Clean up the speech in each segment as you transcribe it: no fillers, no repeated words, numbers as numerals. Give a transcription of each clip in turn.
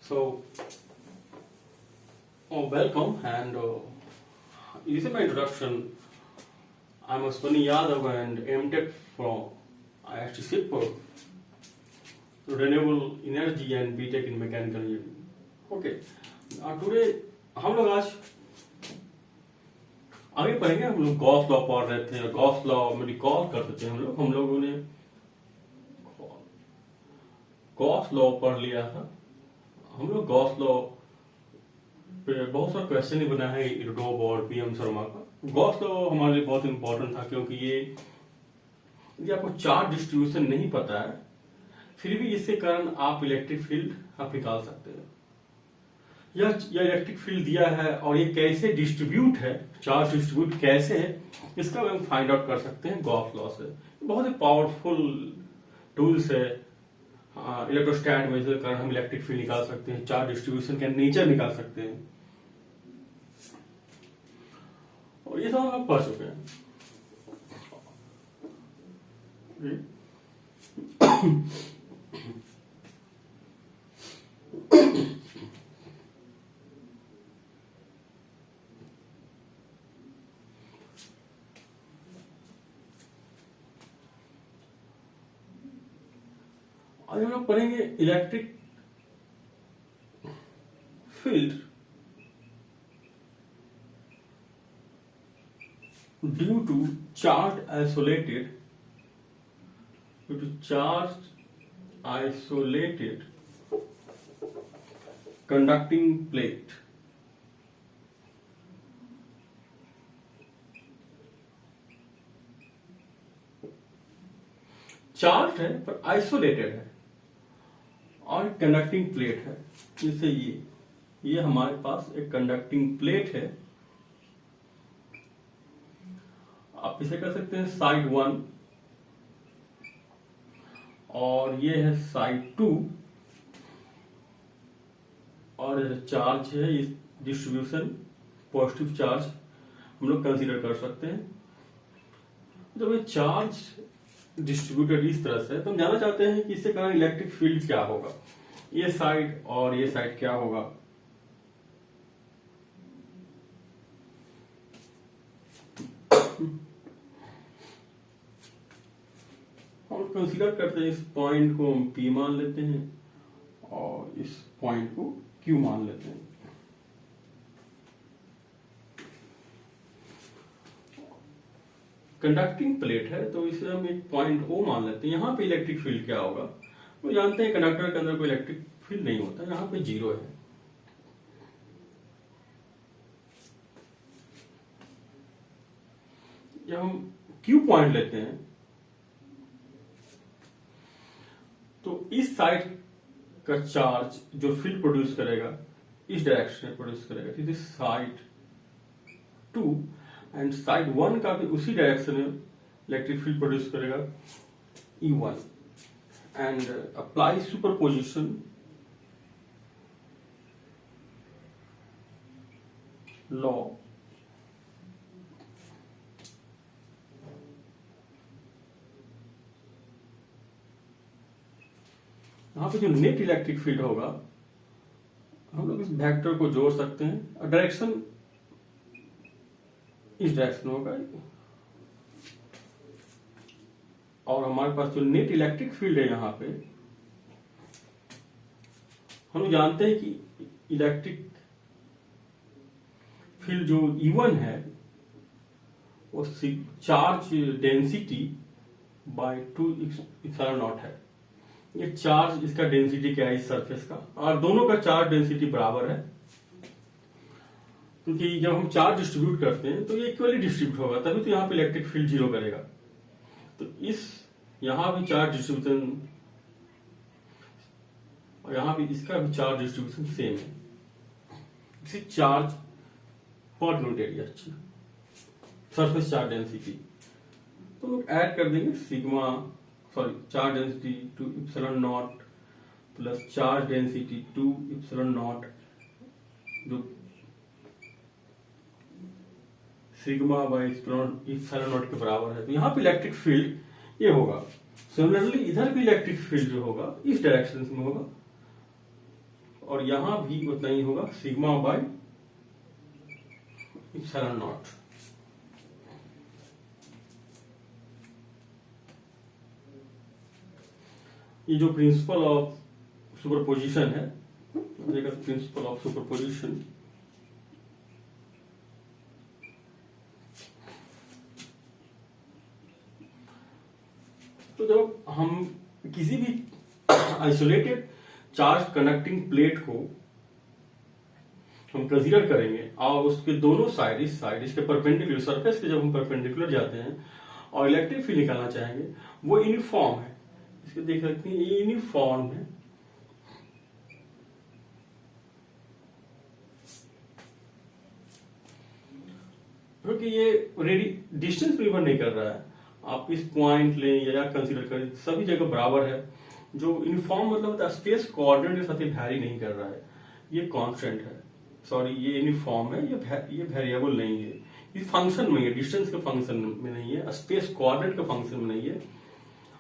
So, welcome, and this is my introduction. I'm Aswani Yadav and MTech from IIT Shipur, Renewable Energy and BTech in Mechanical Engineering. Okay, today हम लोग आज आगे पढ़ेंगे। हम लोग Gauss law पढ़ रहे थे, गॉस लॉ में रिकॉल करते थे हम लोगों ने गॉस लॉ पढ़ लिया था। हम लोग गॉस लॉ पे बहुत सारा क्वेश्चन ही बना है इरडोब और पीएम शर्मा का। गॉस लॉ हमारे लिए बहुत इंपॉर्टेंट था क्योंकि ये यदि आपको चार्ज डिस्ट्रीब्यूशन नहीं पता है फिर भी इसके कारण आप इलेक्ट्रिक फील्ड आप निकाल सकते हैं। यह इलेक्ट्रिक फील्ड दिया है और ये कैसे डिस्ट्रीब्यूट है, चार्ज डिस्ट्रीब्यूट कैसे है, इसका हम फाइंड आउट कर सकते हैं गॉस लॉ से। बहुत ही पावरफुल टूल्स है। इलेक्ट्रोस्टैट में इसके कारण हम इलेक्ट्रिक फील्ड निकाल सकते हैं, चार्ज डिस्ट्रीब्यूशन का नेचर निकाल सकते हैं, और ये सब हम पढ़ चुके हैं। आज हम लोग पढ़ेंगे electric field due to charge isolated conducting plate. Charge है पर आइसोलेटेड है और कंडक्टिंग प्लेट है। जैसे ये हमारे पास एक कंडक्टिंग प्लेट है। आप इसे कर सकते हैं साइड 1 और ये है साइड 2 और चार्ज है, इस डिस्ट्रीब्यूशन पॉजिटिव चार्ज हम लोग कंसीडर कर सकते हैं। जब ये चार्ज डिस्ट्रीब्यूटेड इस तरह से, तो हम जानना चाहते हैं कि इससे कारण इलेक्ट्रिक फील्ड क्या होगा, ये साइड और ये साइड क्या होगा। हम कंसीडर करते हैं, इस पॉइंट को हम P मान लेते हैं और इस पॉइंट को Q मान लेते हैं। कंडक्टिंग प्लेट है तो इसे हम एक पॉइंट O मान लेते हैं। यहां पे इलेक्ट्रिक फील्ड क्या होगा, वो जानते हैं कंडक्टर के अंदर कोई इलेक्ट्रिक फील्ड नहीं होता, यहां पे 0 है। जब हम Q पॉइंट लेते हैं तो इस साइड का चार्ज जो फील्ड प्रोड्यूस करेगा इस डायरेक्शन में प्रोड्यूस करेगा, this is side 2 and side 1 का भी उसी डायरेक्शन में इलेक्ट्रिक फील्ड प्रोड्यूस करेगा E1 and apply superposition law. यहां पे जो नेट इलेक्ट्रिक फील्ड होगा हम लोग इस वेक्टर को जोड़ सकते हैं और डायरेक्शन इस डायरेक्शन होगा और हमारे पास जो नेट इलेक्ट्रिक फील्ड है यहां पे हम जानते हैं कि इलेक्ट्रिक फील्ड जो E1 है वो charge density bye 2 epsilon not है। ये चार्ज, इसका डेंसिटी क्या है इस सरफेस का, और दोनों का चार्ज डेंसिटी बराबर है क्योंकि जब हम चार्ज डिस्ट्रीब्यूट करते हैं तो ये इक्वली डिस्ट्रीब्यूट होगा, तभी तो यहाँ पे इलेक्ट्रिक फील्ड 0 करेगा। तो यहाँ भी चार्ज डिस्ट्रीब्यूशन और यहाँ भी इसका भी चार्ज डिस्ट्रीब्यूशन सेम है। इसी चार्ज पर unit area surface charge density तो लोग ऐड कर देंगे charge density 2 epsilon not plus charge density 2 epsilon not जो सिग्मा बाय एप्सिलॉन नॉट के बराबर है। तो यहाँ पे इलेक्ट्रिक फील्ड ये होगा। सिमिलरली इधर भी इलेक्ट्रिक फील्ड जो होगा इस डायरेक्शन में होगा और यहां भी उतना ही होगा, सिग्मा बाय इप्सिलॉन नॉट। ये जो प्रिंसिपल ऑफ सुपरपोजिशन है, प्रिंसिपल ऑफ सुपरपोजिशन, तो जब हम किसी भी आइसोलेटेड चार्ज कंडक्टिंग प्लेट को हम कंसीडर करेंगे और उसके दोनों साइड, इस साइड इसके परपेंडिकुलर सरफेस के जब हम परपेंडिकुलर जाते हैं और इलेक्ट्रिक फील्ड निकालना चाहेंगे, वो यूनिफॉर्म है। इसके देख सकते हैं ये यूनिफॉर्म है, क्योंकि ये रेडी डिस्टेंस प्रिफर नहीं कर रहा है। आप इस पॉइंट लें या कंसीडर करें, सभी जगह बराबर है। जो यूनिफॉर्म मतलब होता है स्पेस कोऑर्डिनेट के साथ ये वैरी नहीं कर रहा है, ये कांस्टेंट है। सॉरी, ये यूनिफॉर्म है, ये वेरिएबल नहीं है, ये फंक्शन में है, डिस्टेंस के फंक्शन में नहीं है, स्पेस कोऑर्डिनेट के फंक्शन में नहीं है।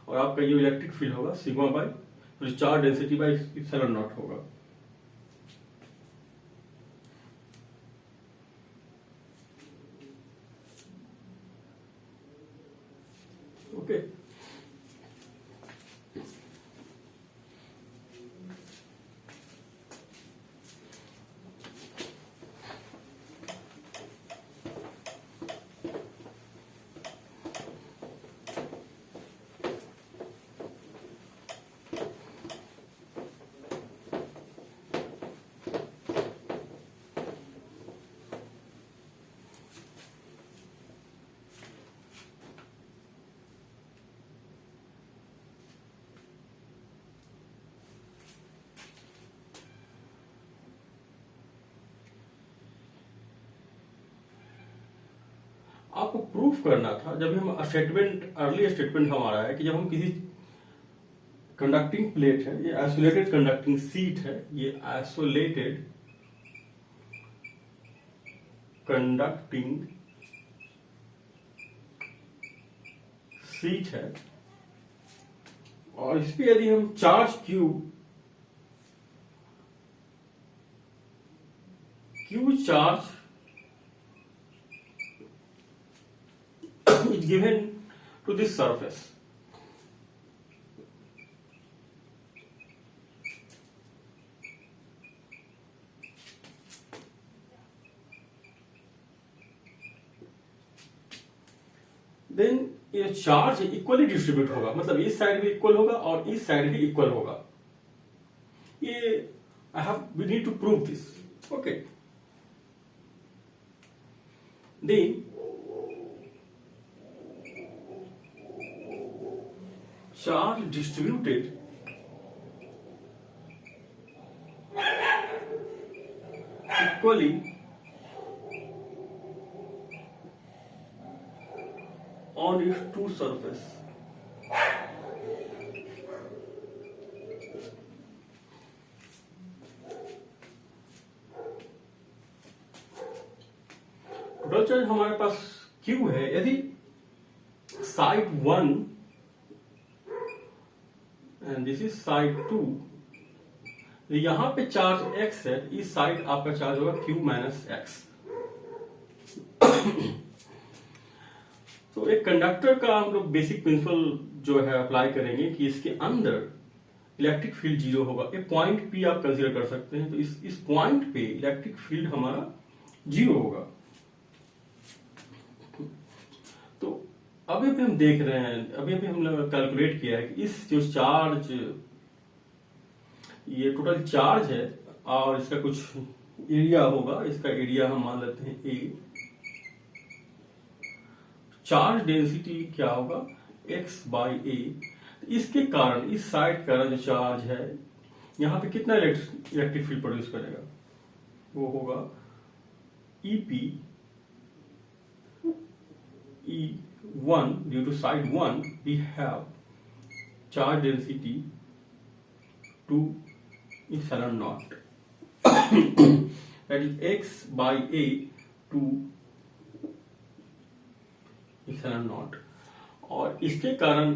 और आपका ये इलेक्ट्रिक फील्ड होगा sigma by charge density by epsilon not होगा। ओके, आपको प्रूफ करना था, जब हम स्टेटमेंट, अर्ली स्टेटमेंट हमारा है कि जब हम किसी कंडक्टिंग प्लेट है, ये आइसोलेटेड कंडक्टिंग सीट है, ये आइसोलेटेड कंडक्टिंग सीट है, और इस पे यदि हम charge Q charge is given to this surface, then ये चार्ज इक्वली डिस्ट्रीब्यूट होगा, मतलब इस साइड भी इक्वल होगा और इस साइड भी इक्वल होगा। ये we need to prove this. Okay, then charge distributed equally on its two surface. Total charge हमारे पास Q है। यदि side 1 and this is side 2, यहां पे चार्ज x है, इस साइड आपका चार्ज होगा Q माइनस एक्स। तो एक कंडक्टर का हम लोग बेसिक प्रिंसिपल जो है अप्लाई करेंगे कि इसके अंदर इलेक्ट्रिक फील्ड 0 होगा। एक पॉइंट P आप कंसीडर कर सकते हैं, तो इस पॉइंट पे इलेक्ट्रिक फील्ड हमारा 0 होगा। तो अभी हम देख रहे हैं, अभी हमने कैलकुलेट किया है कि इस जो चार्ज, ये टोटल चार्ज है और इसका कुछ एरिया होगा, इसका एरिया हम मान लेते हैं A। चार्ज डेंसिटी क्या होगा x बाई A। इसके कारण इस साइड का जो चार्ज है यहां पे कितना इलेक्ट्रिक फील्ड प्रोड्यूस करेगा, वो होगा EP E1 due to side 1 we have charge density 2 epsilon naught that is x by A 2 epsilon naught। और इसके कारण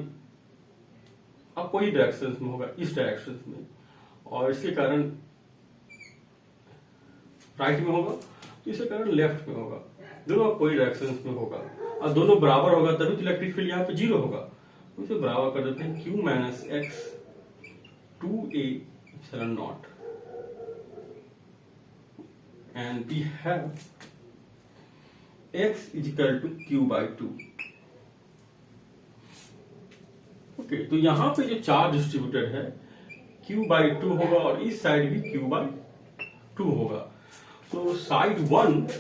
अब कोई डायरेक्शन में होगा, इस डायरेक्शन में, और इसके कारण राइट में होगा तो इसका करंट लेफ्ट में होगा, दोनों अपोजिट डायरेक्शन में होगा और दोनों बराबर होगा तभी तो इलेक्ट्रिक फील्ड यहाँ पे 0 होगा। तो इसे बराबर कर देते हैं Q minus x 2a epsilon naught and we have x is equal to Q/2। Okay, तो यहां पे जो चार्ज डिस्ट्रीब्यूटेड है Q/2 होगा और इस साइड भी Q/2 होगा। तो साइड 1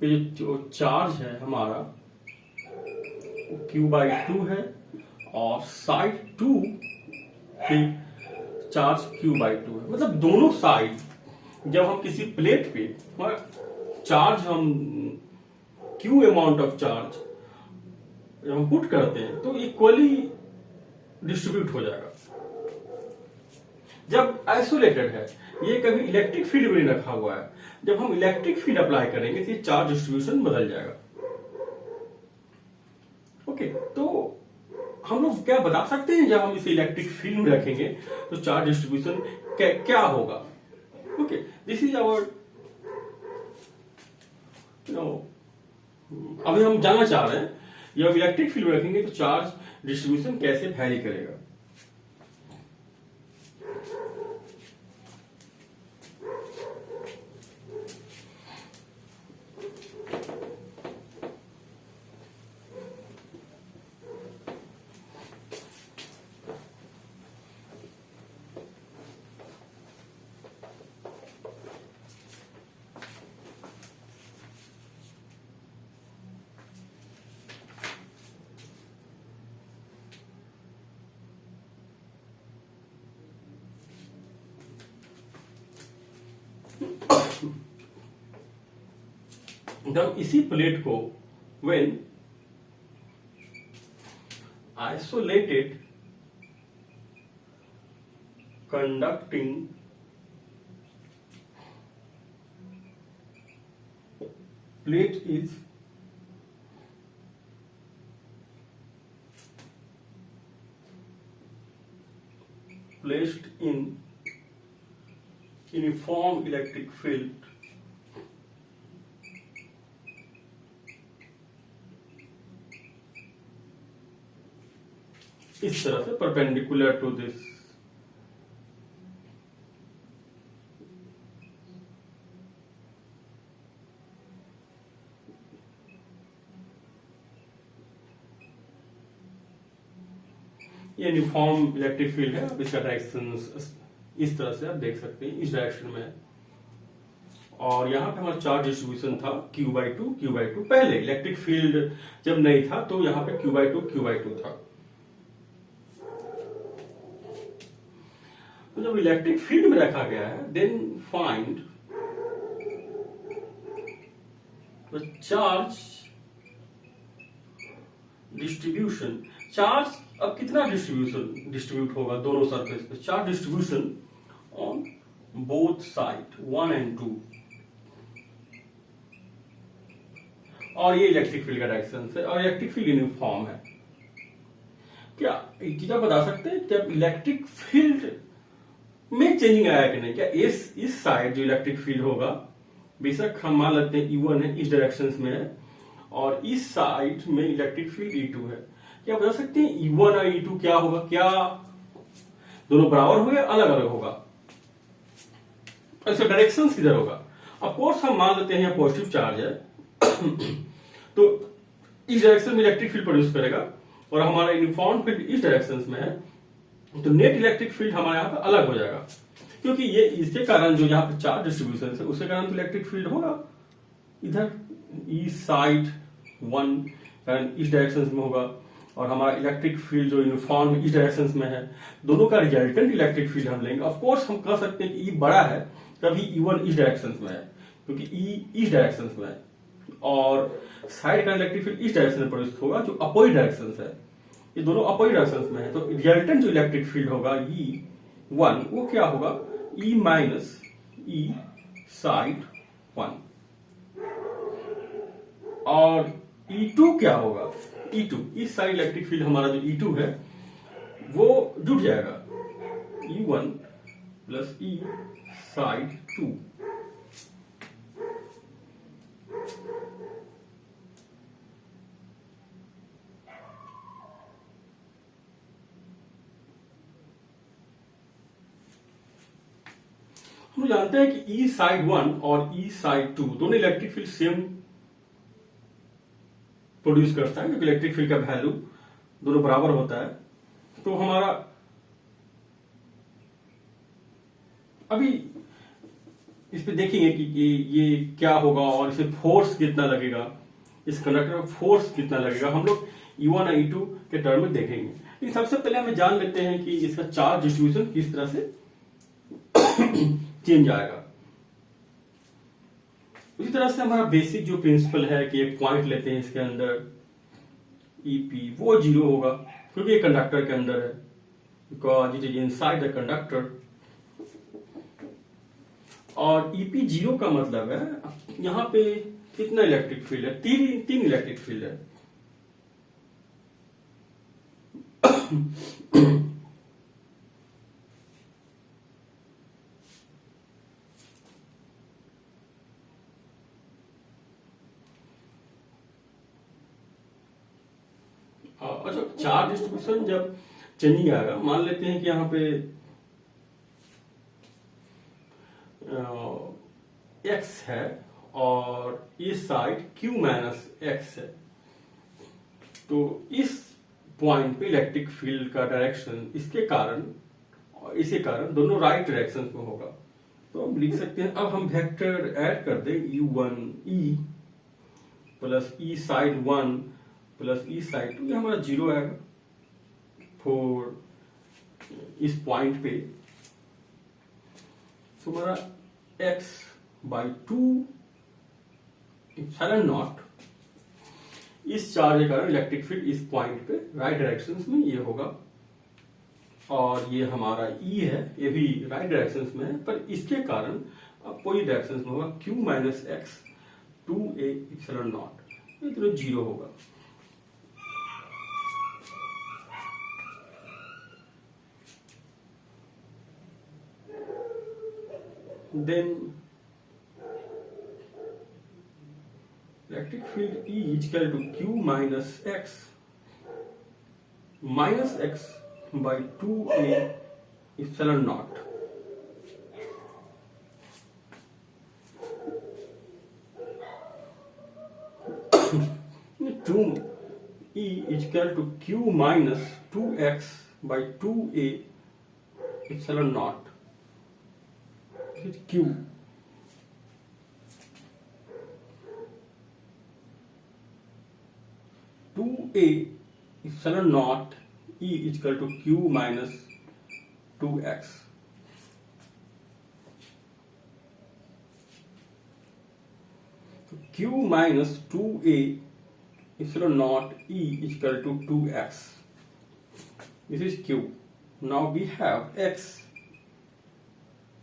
पे जो चार्ज है हमारा वो Q/2 है और साइड 2 पे चार्ज Q/2 है। मतलब दोनों साइड जब हम किसी प्लेट पे चार्ज हम Q अमाउंट ऑफ चार्ज जब हम पुट करते हैं तो इक्वली डिस्ट्रीब्यूट हो जाएगा। जब आइसोलेटेड है, ये कभी इलेक्ट्रिक फील्ड में नहीं रखा हुआ है, जब हम इलेक्ट्रिक फील्ड अप्लाई करेंगे तो ये चार्ज डिस्ट्रीब्यूशन बदल जाएगा। ओके, तो हम लोग क्या बता सकते हैं जब हम इसे इलेक्ट्रिक फील्ड में रखेंगे तो चार्ज डिस्ट्रीब्यूशन क्या होगा? ओके, दिस इज आवर अभी हम जानना चाह रहे हैं जब इलेक्ट्रिक फील्ड में रखेंगे तो चार्ज डिस्ट्रीब्यूशन कैसे वैरी करेगा। जब इसी प्लेट को when isolated conducting plate is placed in uniform electric field इस तरह से परपेंडिकुलर टू दिस, ये यूनिफॉर्म इलेक्ट्रिक फील्ड है। अब इसका डायरेक्शन इस तरह से आप देख सकते हैं, इस डायरेक्शन में। और यहाँ पे हमारा चार्ज डिस्ट्रीब्यूशन था Q/2 पहले इलेक्ट्रिक फील्ड जब नहीं था तो यहाँ पे Q/2 था। तो जब इलेक्ट्रिक फील्ड में रखा गया है then find the charge distribution. Charge अब कितना डिस्ट्रीब्यूट होगा दोनों सरफेस पे? Charge distribution on both side 1 and 2। और ये इलेक्ट्रिक फील्ड का डायरेक्शन है और इलेक्ट्रिक फील्ड यूनिफॉर्म है। क्या एक चीज आप बता सकते हैं जब इलेक्ट्रिक फील्ड में चेंजिंग आया कि नहीं? क्या इस साइड जो इलेक्ट्रिक फील्ड होगा, बेशक हम मान लेते हैं E1 है, इस डायरेक्शन में है, और इस साइड में इलेक्ट्रिक फील्ड E2 है। क्या बता सकते हैं E1 और E2 क्या होगा? क्या दोनों बराबर होगा या अलग अलग होगा? इसका डायरेक्शन किधर होगा? ऑफ कोर्स हम मान लेते हैं यहाँ पॉजिटिव चार्ज है तो इस डायरेक्शन में इलेक्ट्रिक फील्ड प्रोड्यूस करेगा और हमारा यूनिफॉर्म फील्ड इस डायरेक्शन में है, तो नेट इलेक्ट्रिक फील्ड हमारे यहाँ पे अलग हो जाएगा, क्योंकि ये इसके कारण जो यहाँ पे चार्ज डिस्ट्रीब्यूशन है उसके कारण तो इलेक्ट्रिक फील्ड होगा इधर इस साइड 1 कारण इस डायरेक्शन में होगा और हमारा इलेक्ट्रिक फील्ड जो यूनिफॉर्म इस डायरेक्शन में है, दोनों का रिजल्टेंट इलेक्ट्रिक फील्ड हम लेंगे। ऑफ कोर्स हम कह सकते हैं कि E बड़ा है तभी E1 इस डायरेक्शन में है, क्योंकि E इस डायरेक्शन में है और साइड का इलेक्ट्रिक फील्ड इस डायरेक्शन में प्रोड्यूस होगा जो अपोजिट डायरेक्शन है। ये दोनों अपोजिट डायरेक्शन में है, तो रिजल्टेंट जो इलेक्ट्रिक फील्ड होगा E1 वो क्या होगा? E minus E side 1। और E2 क्या होगा? E2 इस साइड इलेक्ट्रिक फील्ड हमारा जो E2 है वो जुड़ जाएगा E1 प्लस ई साइड 2। हम जानते हैं कि ई साइड 1 और ई साइड 2 दोनों इलेक्ट्रिक फील्ड सेम प्रोड्यूस करता है, क्योंकि इलेक्ट्रिक फील्ड का वैल्यू दोनों बराबर होता है। तो हमारा अभी इस पे देखेंगे कि ये क्या होगा और इसे फोर्स कितना लगेगा, इस कंडक्टर में फोर्स कितना लगेगा, हम लोग E1 और E2 के टर्म में देखेंगे। लेकिन सबसे पहले हमें जान लेते हैं कि इसका चार्ज डिस्ट्रीब्यूशन किस तरह से चेंज आएगा। उसी तरह से हमारा बेसिक जो प्रिंसिपल है कि एक पॉइंट लेते हैं, इसके अंदर EP वो 0 होगा क्योंकि ये कंडक्टर के अंदर है, because it is inside the conductor. और EP 0 का मतलब है यहां पे कितना इलेक्ट्रिक फील्ड है, तीन इलेक्ट्रिक फील्ड है। अच्छा, चार्ज डिस्ट्रीब्यूशन जब चेंजिंग आएगा, मान लेते हैं कि यहां पे x है और इस साइड q माइनस x है, तो इस पॉइंट पे इलेक्ट्रिक फील्ड का डायरेक्शन इसके कारण और इसी कारण दोनों राइट डायरेक्शन में होगा। तो हम लिख सकते हैं, अब हम वेक्टर ऐड कर दें u1e plus e side 1 plus e side 2, ये हमारा 0 आएगा फॉर इस पॉइंट पे। तो हमारा x बाई 2 इप्सिलॉन नॉट, इस चार्ज के कारण इलेक्ट्रिक फील्ड इस पॉइंट पे राइट डायरेक्शन में ये होगा, और ये हमारा E है, ये भी राइट डायरेक्शन में है, पर इसके कारण अपोजिट डायरेक्शन में होगा q minus x 2a epsilon not, ये तो 0 होगा। Then electric field E is equal to Q minus X by 2a epsilon naught. Two E is equal to Q minus 2x by 2a epsilon naught. Q 2a epsilon naught E is equal to Q minus 2x. Q minus 2a epsilon naught E is equal to 2x. This is Q. Now we have x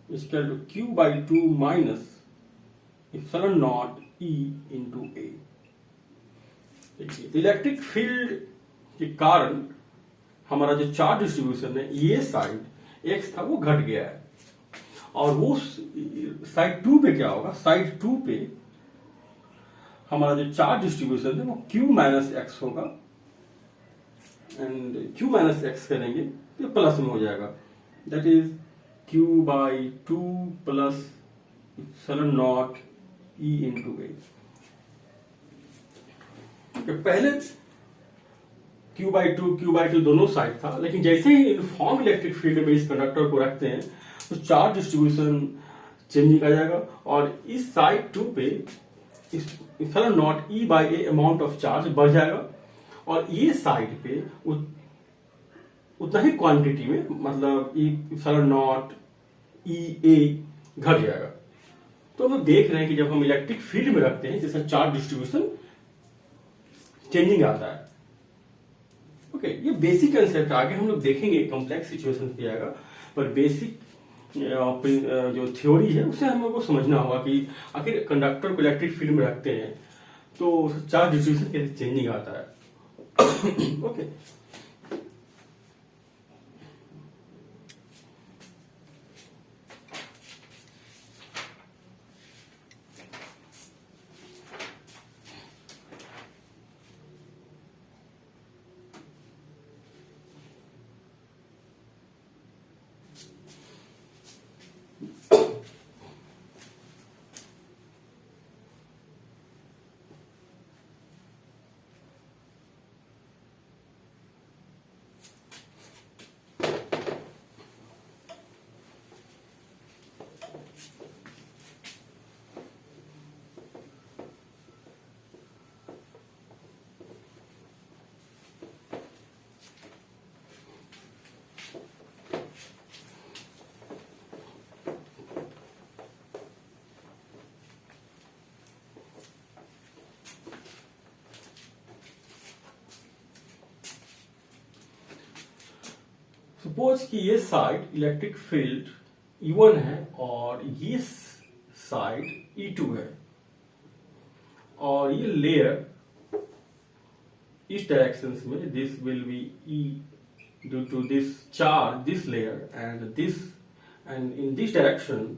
is equal to Q by 2 minus epsilon naught E into A. देखिए, electric field के कारण हमारा जो charge distribution है, ये side x था वो घट गया है, और वो साइड 2 पे क्या होगा, साइड 2 पे हमारा जो चार्ज डिस्ट्रीब्यूशन है वो Q माइनस एक्स होगा, एंड Q माइनस एक्स करेंगे तो प्लस में हो जाएगा, that is Q by 2 plus epsilon naught E into A. पहले Q by 2 दोनों साइड था, लेकिन जैसे ही यूनिफॉर्म इलेक्ट्रिक फील्ड में इस कंडक्टर को रखते हैं तो चार्ज डिस्ट्रीब्यूशन चेंजिंग आ जाएगा, और इस साइड 2 पे epsilon naught E by A amount of charge बढ़ जाएगा, और ये साइड पे उतना ही क्वांटिटी में, मतलब epsilon naught EA घट जाएगा। तो हम देख रहे हैं कि जब हम इलेक्ट्रिक फील्ड में रखते हैं, जैसा चार्ज डिस्ट्रीब्यूशन चेंजिंग आता है। ओके, ये बेसिक कंसेप्ट, आगे हम लोग देखेंगे कॉम्प्लेक्स सिचुएशन पे आएगा, पर बेसिक जो थ्योरी है उसे हम लोग को समझना होगा कि आखिर कंडक्टर को इलेक्ट्रिक फील्ड में रखते हैं तो चार्ज डिस्ट्रीब्यूशन कैसे चेंजिंग आता है। ओके, सपोज कि ये साइड इलेक्ट्रिक फील्ड E1 है और ये साइड E2 है और ये लेयर इस डायरेक्शन में this will be E due to this charge, this layer and in this direction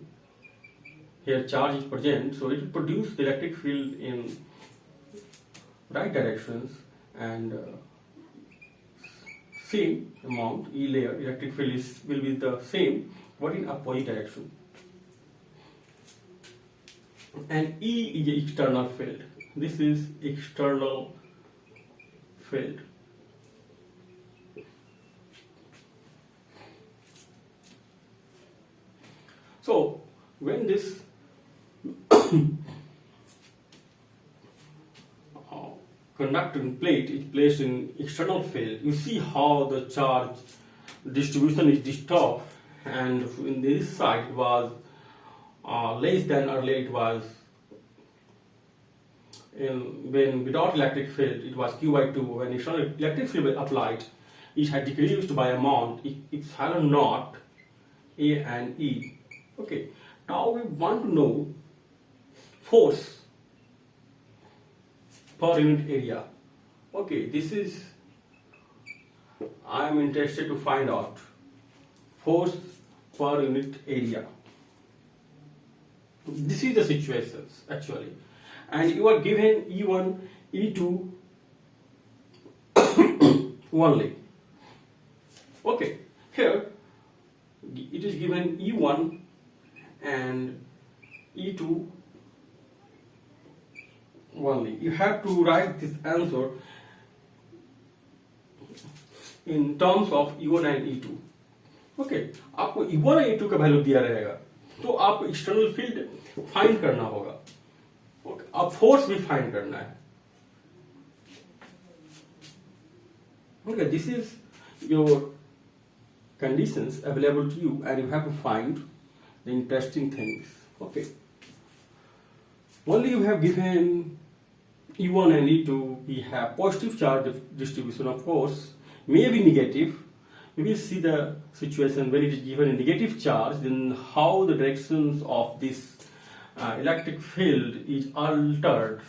here charge is present, so it will produce the electric field in right directions and same amount E layer electric field will be the same but in opposite direction. And E is the external field. This is external field. So when this conducting plate is placed in external field, you see how the charge distribution is disturbed, and in this side it was less than earlier it was when without electric field it was Q by 2. When external electric field was applied, it had decreased by amount epsilon naught A and E. Okay, now we want to know force per unit area. Okay, this is I am interested to find out force per unit area. This is the situations actually, and you are given E1, E2 only. Okay, here it is given E1 and E2 only. You have to write this answer in terms of E1 and E2. Okay, आपको E1 और E2 का value दिया रहेगा तो आप external field find करना होगा. Okay, अब फोर्स भी फाइंड करना है. Okay, this is your conditions available to you and you have to find the interesting things. Okay, only you have given E1 and E2, we have positive charge distribution, of course, may be negative. We will see the situation when it is given a negative charge, then how the directions of this electric field is altered.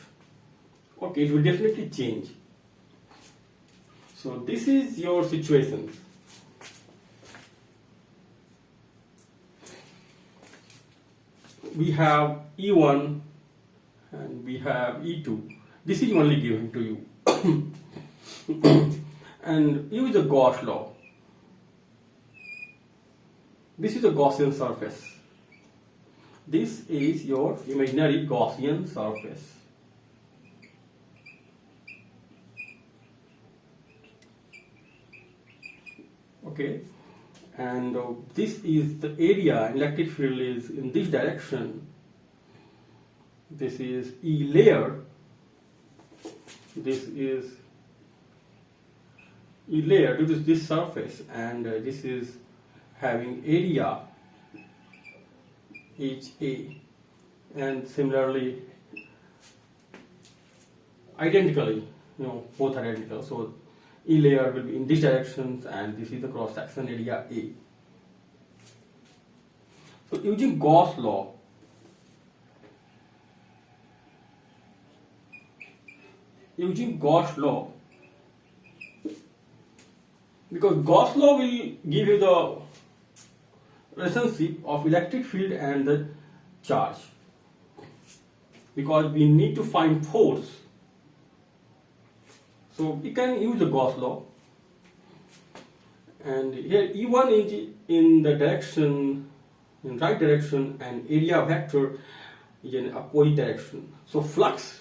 Okay, it will definitely change. So this is your situation. We have E1 and we have E2. This is only given to you. And use the Gauss law. This is a Gaussian surface. This is your imaginary Gaussian surface. Okay, and this is the area. Electric field is in this direction. This is E layer. This is E layer due to this surface, and this is having area HA, and similarly identically, both are identical. So E layer will be in this direction, and this is the cross section area A. So using Gauss law, because Gauss law will give you the relationship of electric field and the charge, because we need to find force. So we can use the Gauss law, and here E1 is in the direction, in right direction, and area vector is in opposite direction. So flux,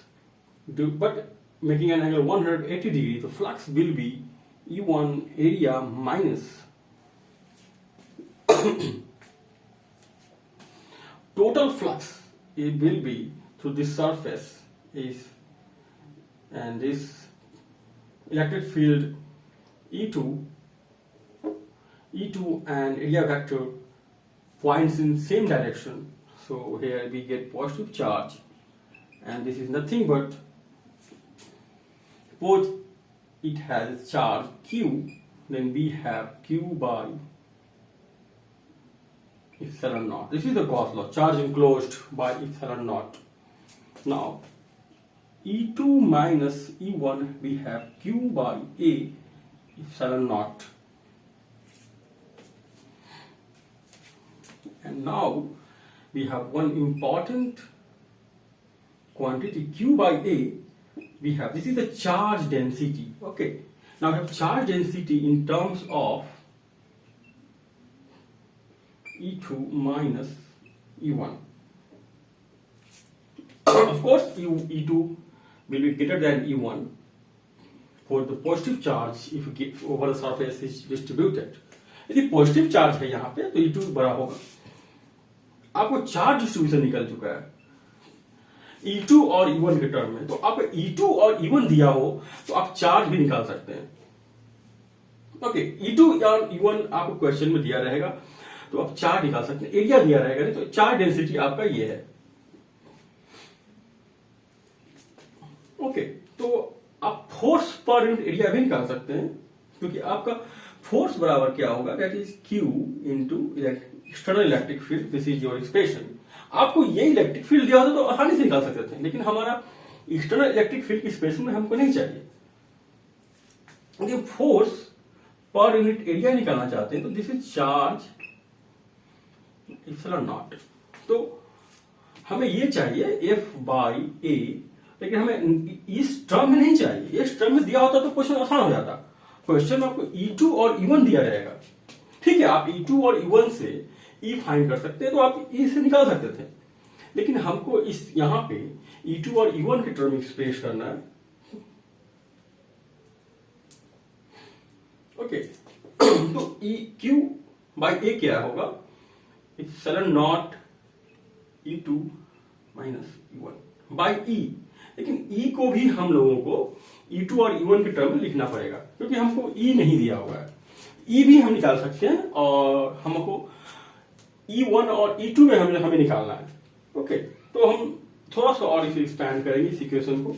but making an angle 180 degrees, the flux will be E1 area minus total flux. It will be through this surface is, and this electric field E2 and area vector points in same direction. So here we get positive charge, and this is nothing but, suppose it has charge Q, then we have Q by epsilon naught. This is the Gauss law, charge enclosed by epsilon naught. Now E2 minus E1, we have Q by A epsilon naught. And now we have one important quantity Q by A. We have, this is the charge density. Okay, now we have charge density in terms of E2 minus E1. Of course, E2 will be greater than E1 for the positive charge if you get over the surface is distributed. यदि positive charge है यहाँ पे तो E2 बड़ा होगा. आपको charge distribution निकल चुका है E2 और E1 के टर्म में. तो आपको E2 और E1 दिया हो तो आप चार्ज भी निकाल सकते हैं. ओके, E2 और E1 आपको क्वेश्चन में दिया रहेगा तो आप चार्ज निकाल सकते हैं. एरिया दिया रहेगा नहीं तो चार्ज डेंसिटी आपका ये है. ओके, तो आप फोर्स पर यूनिट एरिया भी निकाल सकते हैं क्योंकि आपका फोर्स बराबर क्या होगा, that is Q into external electric field. This is your expression. आपको ये इलेक्ट्रिक फील्ड दिया होता तो आसानी से निकाल सकते थे, लेकिन हमारा एक्सटर्नल इलेक्ट्रिक फील्ड की एक्सप्रेशन में हमको नहीं चाहिए. फोर्स पर यूनिट एरिया निकालना चाहते हैं तो this is charge epsilon not. तो हमें ये चाहिए F बाई A, लेकिन हमें इस टर्म में नहीं चाहिए. इस टर्म में दिया होता तो क्वेश्चन आसान हो जाता. क्वेश्चन में आपको E2 और E1 दिया रहेगा. ठीक है, आप E2 और E1 से E फाइंड कर सकते हैं तो आप E से निकाल सकते थे, लेकिन हमको इस यहां पे E2 और E1 के टर्म एक्सप्रेस करना है. ओके, तो Q बाई A क्या होगा, epsilon not E2 minus E1 by E. लेकिन E को भी हम लोगों को E2 और E1 के टर्म में लिखना पड़ेगा क्योंकि हमको E नहीं दिया हुआ है. E भी हम निकाल सकते हैं और हमको E1 और E2 में हमें निकालना है. ओके, तो हम थोड़ा सा और इसे एक्सपैंड करेंगे इस इक्वेशन को.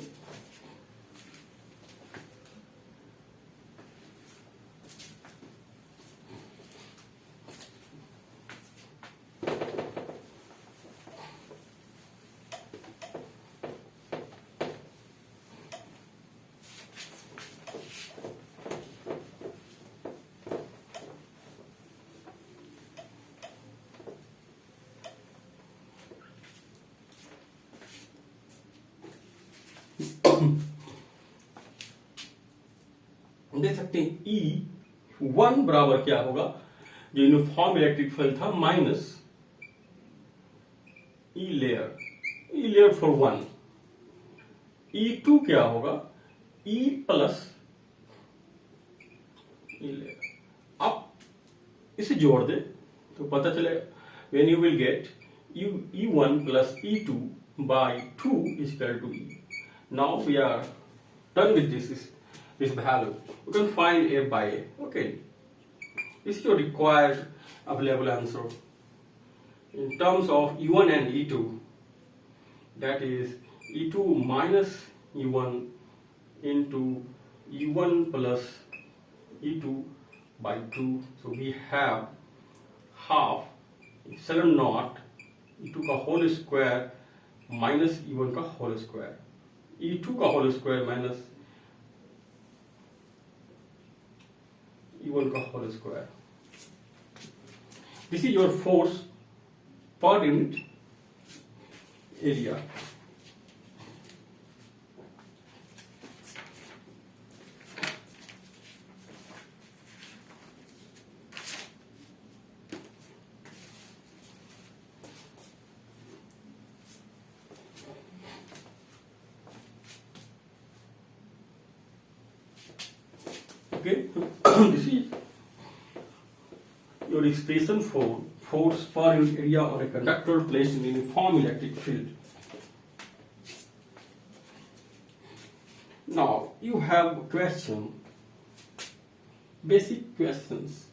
देख सकते हैं E1 बराबर क्या होगा, जो यूनिफॉर्म इलेक्ट्रिक फील्ड था, minus E layer for 1. E2 क्या होगा, E प्लस E लेयर. आप इसे जोड़ दे तो पता चले when you will get E1 plus E2 by 2 is equal to E. Now we are done with this value. You can find A by A. Okay, this is your required available answer in terms of E1 and E2. That is E2 minus E1 into E1 plus E2 by 2. So we have half epsilon naught E2 का whole square minus E1 का whole square. E2 का whole square minus E1 का whole square. This is your force per unit area. Okay, this is your expression for force per unit area on a conductor placed in uniform electric field. Now you have a question, basic questions.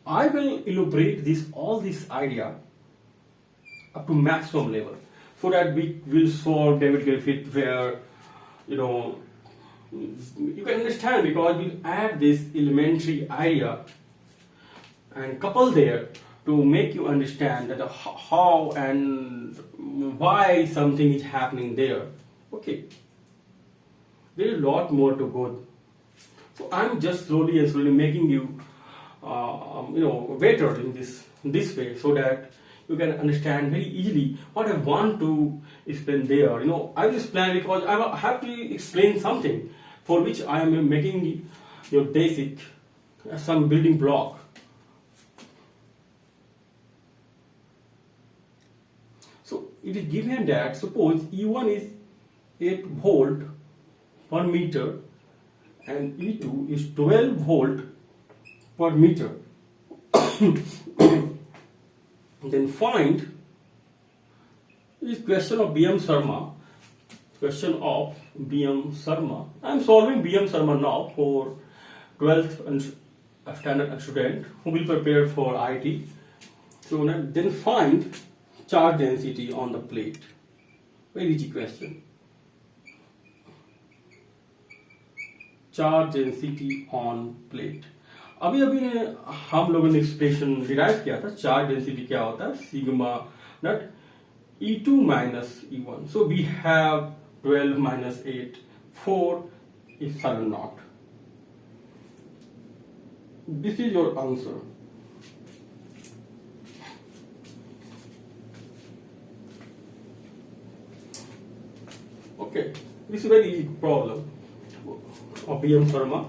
I will elaborate all this idea up to maximum level so that we will solve David Griffith where you can understand because we add this elementary idea and couple there to make you understand that how and why something is happening there. Okay, there is a lot more to go. So I'm just slowly and slowly making you better in this way, so that you can understand very easily what I want to explain there. I will explain because I have to explain something for which I am making your basic some building block. So it is given that suppose E1 is 8 volt per meter and E2 is 12 volt per meter. Then find is question of BM Sharma. Question of BM Sharma. I am solving BM Sharma now for 12th and standard student who will prepare for IT. So then find charge density on the plate. Very easy question. Charge density on plate. अभी हम लोगों ने expression derive किया था. Charge density क्या होता है? Sigma not E2 minus E1. So we have 12 minus 8, 4 epsilon naught. This is your answer. Okay, this is a very easy problem of BM Sharma.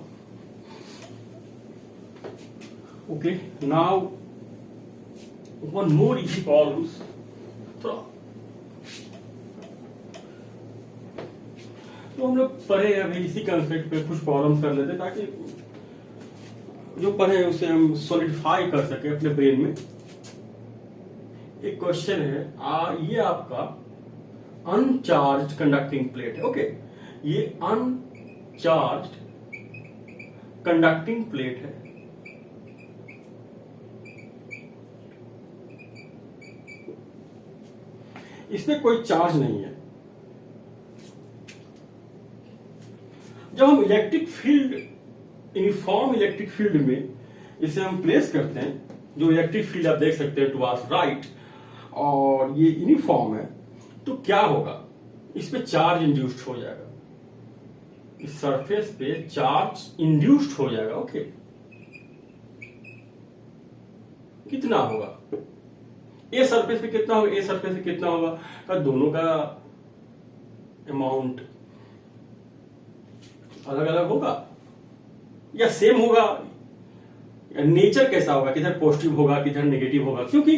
Okay, now one more easy problems. तो हम लोग पढ़े अभी इसी concept पे कुछ problems कर लेते ताकि जो पढ़े उसे हम सॉलिडिफाई कर सके अपने ब्रेन में. एक क्वेश्चन है ये आपका अनचार्ज कंडक्टिंग प्लेट है. ओके, ये अनचार्ज कंडक्टिंग प्लेट है. इसमें कोई चार्ज नहीं है. जब हम electric field uniform electric field में इसे हम प्लेस करते हैं, जो इलेक्ट्रिक फील्ड आप देख सकते हैं टुवर्ड्स राइट, और ये यूनिफॉर्म है, तो क्या होगा? इस पे चार्ज इंड्यूस्ड हो जाएगा. इस सरफेस पे चार्ज इंड्यूस्ड हो जाएगा. ओके, कितना होगा? ए सरफेस पे कितना होगा, ए सरफेस पे कितना होगा? का दोनों का अमाउंट अलग अलग होगा या सेम होगा? नेचर कैसा होगा? किधर पॉजिटिव होगा, किधर नेगेटिव होगा? क्योंकि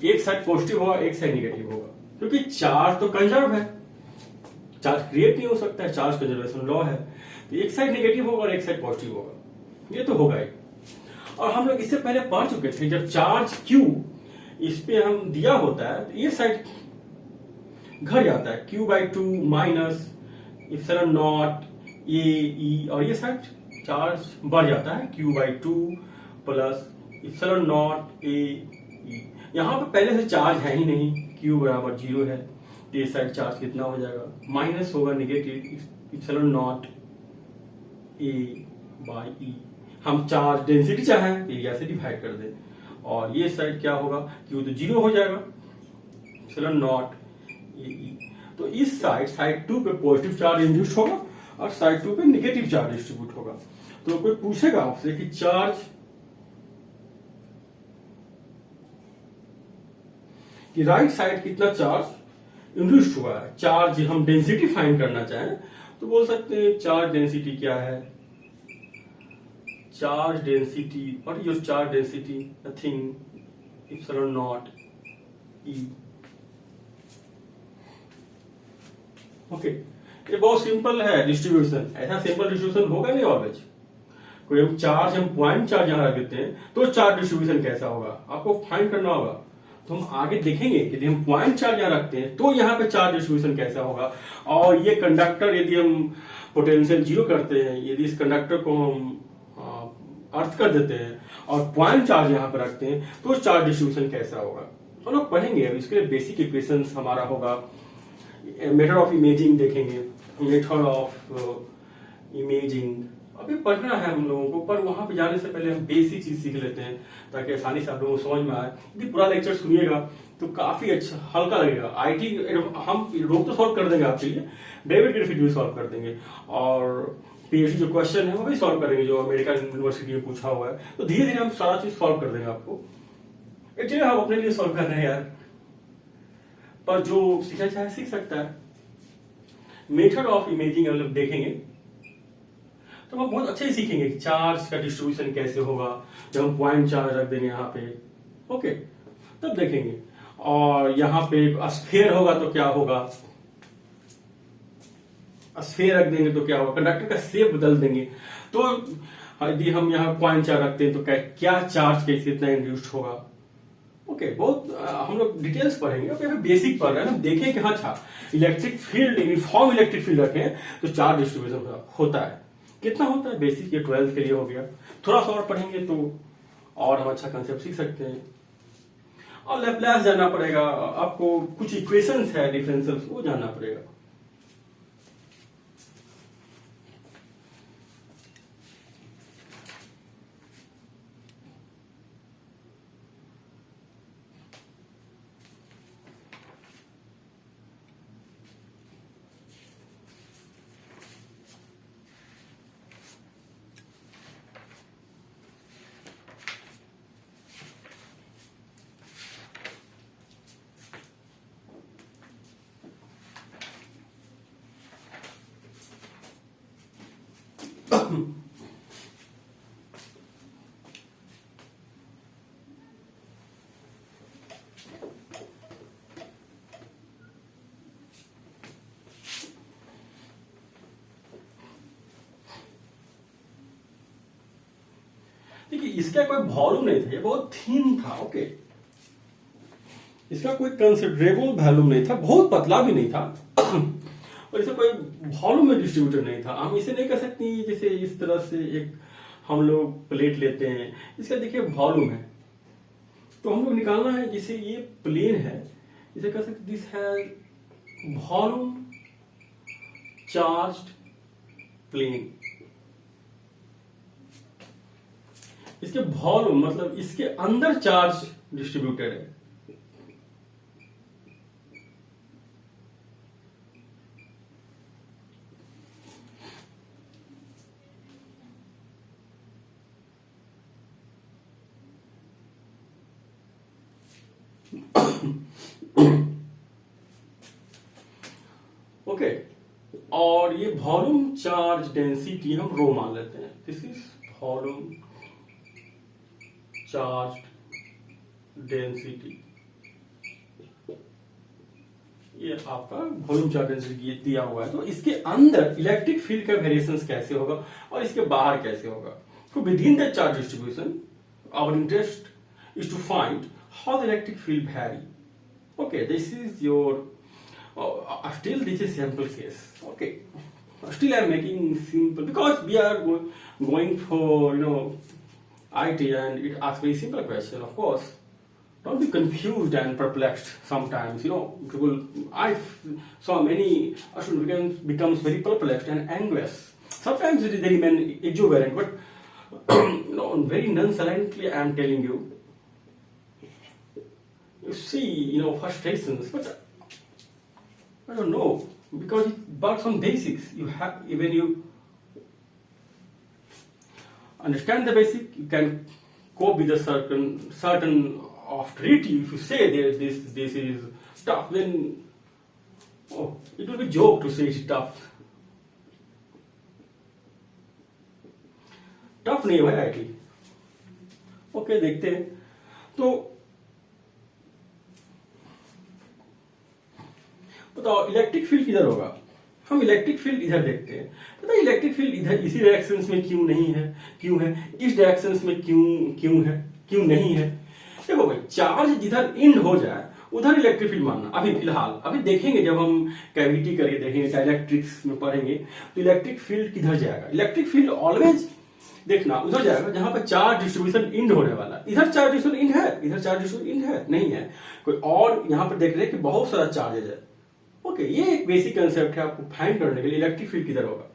एक साइड पॉजिटिव होगा, एक साइड नेगेटिव होगा. क्योंकि चार्ज तो कंजर्व है, चार्ज क्रिएट नहीं हो सकता है, चार्ज कंजर्वेशन लॉ है. तो एक साइड नेगेटिव होगा और एक साइड पॉजिटिव होगा, ये तो होगा ही. और हम लोग इससे पहले पढ़ चुके थे, जब चार्ज Q इस पे हम दिया होता है तो ये साइड घट जाता है, Q/2 minus epsilon not a, और ये साइड चार्ज बढ़ जाता है, Q/2 plus epsilon not a. यहां पे पहले से चार्ज है ही नहीं, Q बराबर 0 है, तो ये साइड चार्ज कितना हो जाएगा? माइनस होगा नेगेटिव इप्सिलॉन नॉट A/E. हम चार्ज डेंसिटी चाहें एरिया से डिवाइड कर दें, और ये साइड क्या होगा? Q तो 0 हो जाएगा, इप्सिलॉन नॉट ए. तो इस साइड 2 पे पॉजिटिव चार्ज इंड्यूस्ड होगा और साइड 2 पे नेगेटिव चार्ज डिस्ट्रीब्यूट होगा. तो कोई पूछेगा आपसे कि चार्ज कि राइट साइड कितना चार्ज इंड्यूस्ड हुआ है, चार्ज हम डेंसिटी फाइंड करना चाहें तो बोल सकते हैं चार्ज डेंसिटी क्या है? Charge density, what is your charge density? Nothing, epsilon not E. Okay, ये बहुत सिंपल है डिस्ट्रीब्यूशन. ऐसा सिंपल डिस्ट्रीब्यूशन होगा नहीं ऑलवेज. कोई हम चार्ज, हम पॉइंट चार्ज यहां रख देते हैं तो चार्ज डिस्ट्रीब्यूशन कैसा होगा आपको फाइंड करना होगा. तो हम आगे देखेंगे कि यदि हम पॉइंट चार्ज यहां रखते हैं तो यहाँ पे चार्ज डिस्ट्रीब्यूशन कैसा होगा. और ये कंडक्टर यदि हम पोटेंशियल 0 करते हैं, यदि इस कंडक्टर को हम अर्थ कर देते हैं और पॉइंट चार्ज यहाँ पर रखते हैं तो चार्ज डिस्ट्रीब्यूशन कैसा होगा. तो लोग पढ़ेंगे. अब इसके लिए बेसिक इक्वेशंस हमारा होगा, मेथड ऑफ इमेजिंग देखेंगे, मेथड ऑफ इमेजिंग, अभी पढ़ना है हम लोगों को, पर वहां पे जाने से पहले हम बेसिक चीज सीख लेते हैं ताकि आसानी से आप लोगों को समझ में आए। यदि पूरा लेक्चर सुनिएगा तो काफी अच्छा हल्का लगेगा। आईटी हम रोग तो सॉल्व कर देंगे आपके लिए, डेविड ग्रिफिथ भी सॉल्व कर देंगे, और पीएचडी जो क्वेश्चन है वो भी सॉल्व करेंगे जो अमेरिका यूनिवर्सिटी में पूछा हुआ है। तो धीरे धीरे हम सारा चीज सॉल्व कर देंगे आपको। एक्चुअली हम अपने लिए सॉल्व कर रहे हैं यार, पर जो सीखना चाहे सीख सकता है। मेथड ऑफ इमेजिंग हम लोग देखेंगे तो हम बहुत अच्छे से सीखेंगे कि चार्ज का डिस्ट्रीब्यूशन कैसे होगा जब हम पॉइंट चार्ज रख देंगे यहाँ पे, ओके, तब देखेंगे। और यहाँ पे स्फीयर होगा तो क्या होगा, स्फीयर रख देंगे तो क्या होगा, कंडक्टर का शेप बदल देंगे तो यदि हम यहाँ पॉइंट चार्ज रखते हैं तो क्या चार्ज कैसे कितना इंड्यूस्ड होगा। ओके, बहुत हम लोग डिटेल्स पढ़ेंगे। ओके, बेसिक पढ़ रहे हैं ना, देखें कि हाँ अच्छा electric field, uniform electric field रखें तो चार्ज डिस्ट्रीब्यूशन होता है, कितना होता है। बेसिक ये 12th के लिए हो गया। थोड़ा सा और पढ़ेंगे तो और हम अच्छा कंसेप्ट सीख सकते हैं। और लैप्लास जानना पड़ेगा आपको, कुछ इक्वेशंस है डिफरेंशियल्स वो जानना पड़ेगा। देखिए, इसका कोई वॉल्यूम नहीं था, ये बहुत थीन था। ओके, इसका कोई कंसिडरेबल वॉल्यूम नहीं था, बहुत पतला भी नहीं था और इसका कोई वॉल्यूम में डिस्ट्रीब्यूटर नहीं था। हम इसे नहीं कर सकते जैसे इस तरह से एक हम लोग प्लेट लेते हैं, इसका देखिए वॉल्यूम है तो हम लोग निकालना है। जैसे ये प्लेन है, इसे कह सकते this has volume charged plane. इसके वॉल्यूम मतलब इसके अंदर चार्ज डिस्ट्रीब्यूटेड है। ओके, और ये वॉल्यूम चार्ज डेंसिटी हम रो मान लेते हैं। This is volume charge density, ये आपका वॉल्यूम चार्ज डेंसिटी दिया हुआ है। तो इसके अंदर इलेक्ट्रिक फील्ड का वेरिएशंस कैसे होगा और इसके बाहर कैसे होगा। तो within the charge distribution our interest is to find how the electric field vary. Okay, this is your still this is sample case. Okay, still I'm making simple because we are going for IT and it asks very simple question. Of course, don't be confused and perplexed sometimes. People, I saw many students becomes very perplexed and anxious. Sometimes they remain exuberant, but very nonchalantly I am telling you. You see, frustrations, but I don't know, because it works on basics. When you understand the basic, you can cope with a certain after it. If you say this is tough, then it will be joke to say it's tough. Tough नहीं है भाई IT. Okay, देखते हैं। तो बताओ electric field किधर होगा। हम इलेक्ट्रिक फील्ड इधर देखते हैं। पता है इलेक्ट्रिक फील्ड इधर इसी डायरेक्शंस में क्यों नहीं है, क्यों है, इस डायरेक्शंस में क्यों है, क्यों नहीं है। देखो भाई, चार्ज जिधर इंड हो जाए उधर इलेक्ट्रिक फील्ड मानना। अभी फिलहाल अभी देखेंगे, जब हम कैविटी करके देखेंगे, डाइलेक्ट्रिक्स में पढ़ेंगे तो इलेक्ट्रिक फील्ड किधर जाएगा। इलेक्ट्रिक फील्ड ऑलवेज देखना उधर जाएगा जहां पर चार्ज डिस्ट्रीब्यूशन इंड होने वाला। इधर चार्ज डिस्ट्रीब्यूशन इंड है, इधर चार्ज डिस्ट्रीब्यूशन इंड है, नहीं है कोई। और यहां पर देख रहे हैं कि बहुत सारा चार्जेज है। ओके, ये एक बेसिक कंसेप्ट है आपको फाइंड करने के लिए इलेक्ट्रिक फील्ड किधर होगा।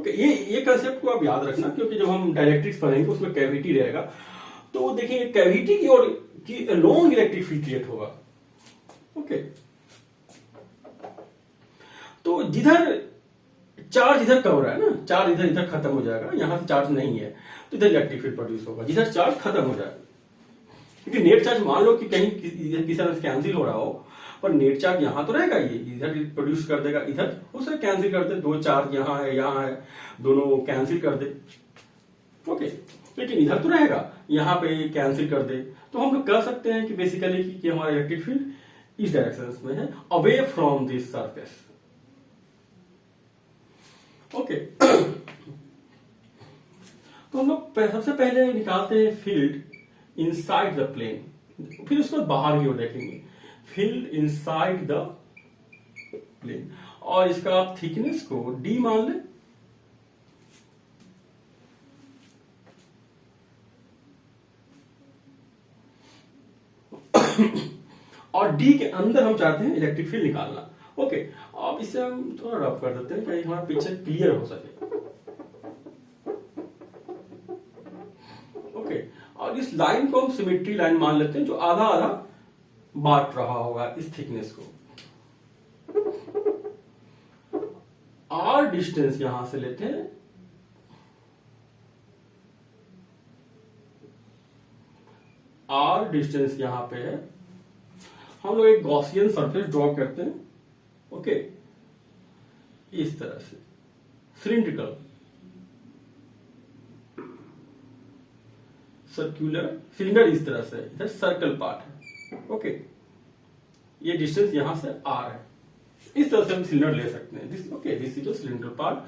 ओके, ये कंसेप्ट को आप याद रखना, क्योंकि जब हम डायरेक्ट्रिक्स पढ़ेंगे उसमें कैविटी रहेगा, तो देखिए कैविटी की ओर की लॉन्ग इलेक्ट्रिक फील्ड क्रिएट होगा। ओके, तो जिधर चार्ज इधर कम रहा है ना, चार्ज इधर इधर खत्म हो जाएगा, यहां से चार्ज नहीं है तो इधर इलेक्ट्रिक फील्ड प्रोड्यूस होगा जिधर चार्ज खत्म हो जाएगा। क्योंकि नेट चार्ज मान लो कि कहीं किसी तरह से कैंसिल हो रहा हो, पर नेट चार्ज यहां तो रहेगा, ये इधर प्रोड्यूस कर देगा, इधर उसे कैंसिल कर दे, दो चार्ज यहाँ है, दोनों कैंसिल कर दे। ओके, लेकिन इधर तो रहेगा, यहाँ पे कैंसिल कर दे, तो हम लोग कह सकते हैं कि बेसिकली कि हमारा इलेक्ट्रिक फील्ड इस डायरेक्शन में है, away from this surface. Okay, तो हम लोग सबसे पहले निकालते हैं फील्ड इनसाइड द प्लेन, फिर उसको बाहर की ओर देखेंगे, फील्ड इनसाइड द प्लेन, और इसका आप थिकनेस को d मान लें, और d के अंदर हम चाहते हैं इलेक्ट्रिक फील्ड निकालना। ओके, अब इसे हम थोड़ा रफ कर देते हैं ताकि हमारा पिक्चर क्लियर हो सके। ओके, और इस लाइन को हम सिमेट्री लाइन मान लेते हैं, जो आधा आधा बांट रहा होगा इस थिकनेस को। r डिस्टेंस यहां से लेते हैं, r डिस्टेंस यहां पे है, हम लोग एक गॉसियन सरफेस ड्रॉ करते हैं। ओके, इस तरह से सिलिंड्रिकल सर्कुलर सिलेंडर, इस तरह से इधर सर्कल पार्ट है। ओके, ये डिस्टेंस यहां से r है, इस तरह से हम सिलेंडर ले सकते हैं। This is cylinder part,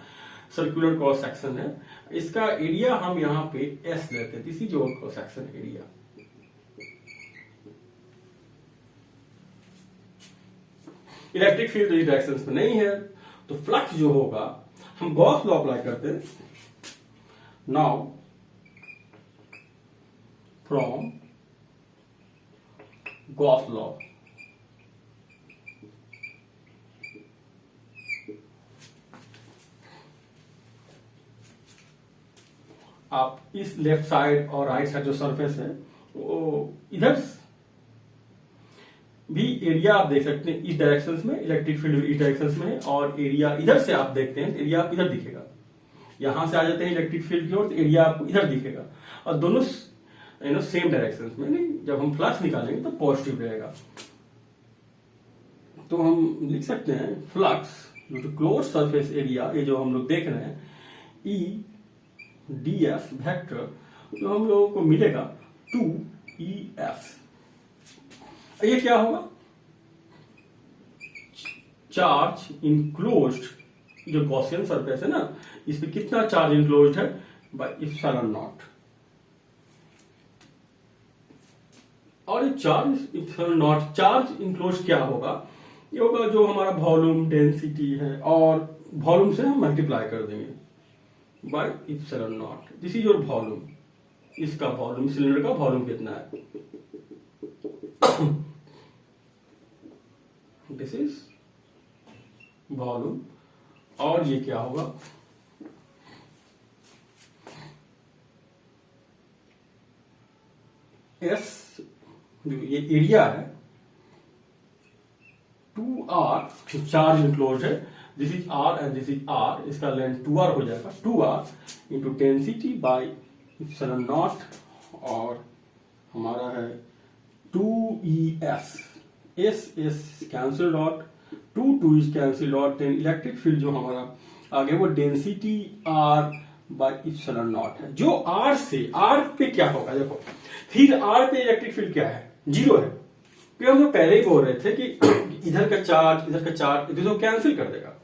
circular cross section है, इसका एरिया हम यहां पे s लेते हैं, this is your cross section area. Electric field इस डायरेक्शन में नहीं है, तो फ्लक्स जो होगा, हम गॉस लॉ अप्लाई करते हैं। नाउ फ्रॉम गॉस लॉ, आप इस लेफ्ट साइड और राइट साइड जो सरफेस है, वो इधर भी एरिया आप देख सकते हैं, इस डायरेक्शंस में इलेक्ट्रिक फील्ड इस डायरेक्शंस में, और एरिया इधर से आप देखते हैं, एरिया आप इधर दिखेगा, यहां से आ जाते हैं इलेक्ट्रिक फील्ड की ओर, तो एरिया आपको इधर दिखेगा, और दोनों सेम डायरेक्शंस में। नहीं, जब हम फ्लक्स निकालेंगे तो पॉजिटिव रहेगा, तो हम लिख सकते हैं फ्लक्स जो क्लोज सरफेस एरिया, ये जो हम लोग देख रहे हैं, ई डी एफ वेक्टर, जो हम लोगों को मिलेगा 2EF। ये क्या होगा, चार्ज इनक्लोज्ड, जो गॉसियन सरफेस है ना, इस पे कितना चार्ज इनक्लोज्ड है, बाय इप्सिलॉन नॉट, और ये charge epsilon not, charge enclosed क्या होगा, ये होगा जो हमारा वॉल्यूम डेंसिटी है, और वॉल्यूम से हम मल्टीप्लाई कर देंगे by epsilon naught, this is your volume, इसका वॉल्यूम, सिलेंडर का वॉल्यूम कितना है, दिस इज वॉल्यूम, और ये क्या होगा, एस, जो ये एरिया है, 2R, चार्ज इनक्लोज है, this is R and this is R, इसका लेंथ 2R हो जाएगा, 2R into density by epsilon naught, और हमारा है 2EF, S cancel out, 2 is cancel out, then electric field जो हमारा आगे वो density R by epsilon naught है, जो R से, R पे क्या होगा, देखो फिर R पे इलेक्ट्रिक फील्ड क्या है, 0 है, क्योंकि हम लोग पहले ही बोल रहे थे कि इधर का चार्ज इधर को कैंसिल कर देगा,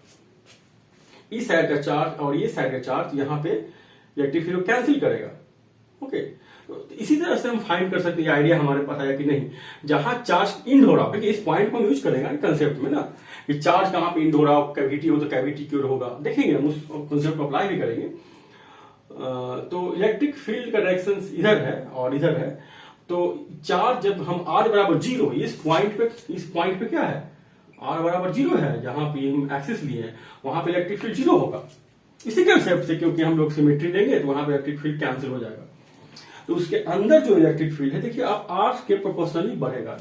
इस साइड का चार्ज और ये साइड का चार्ज यहाँ पे इलेक्ट्रिक फील्ड कैंसिल करेगा। ओके, तो इसी तरह से हम फाइंड कर सकते हैं, आइडिया हमारे पास आया कि नहीं, जहां चार्ज इंड हो रहा है, इस पॉइंट को हम यूज करेंगे कंसेप्ट में ना, कि चार्ज कहां पे इंड हो रहा हो, कैविटी हो तो कैविटी की ओर होगा, देखेंगे हम उस कंसेप्ट को अप्लाई भी करेंगे। तो इलेक्ट्रिक फील्ड का डायरेक्शन इधर है और इधर है, तो चार्ज जब हम R बराबर 0, इस पॉइंट पे क्या है, R बराबर 0 है, जहां पे हम एक्सिस लिए हैं वहां पे इलेक्ट्रिक फील्ड 0 होगा, इसी कंसेप्ट से, क्योंकि हम लोग सिमेट्री लेंगे तो वहां पे इलेक्ट्रिक फील्ड कैंसिल हो जाएगा। तो उसके अंदर जो इलेक्ट्रिक फील्ड है, देखिए आप आर के प्रोपोर्शनली बढ़ेगा,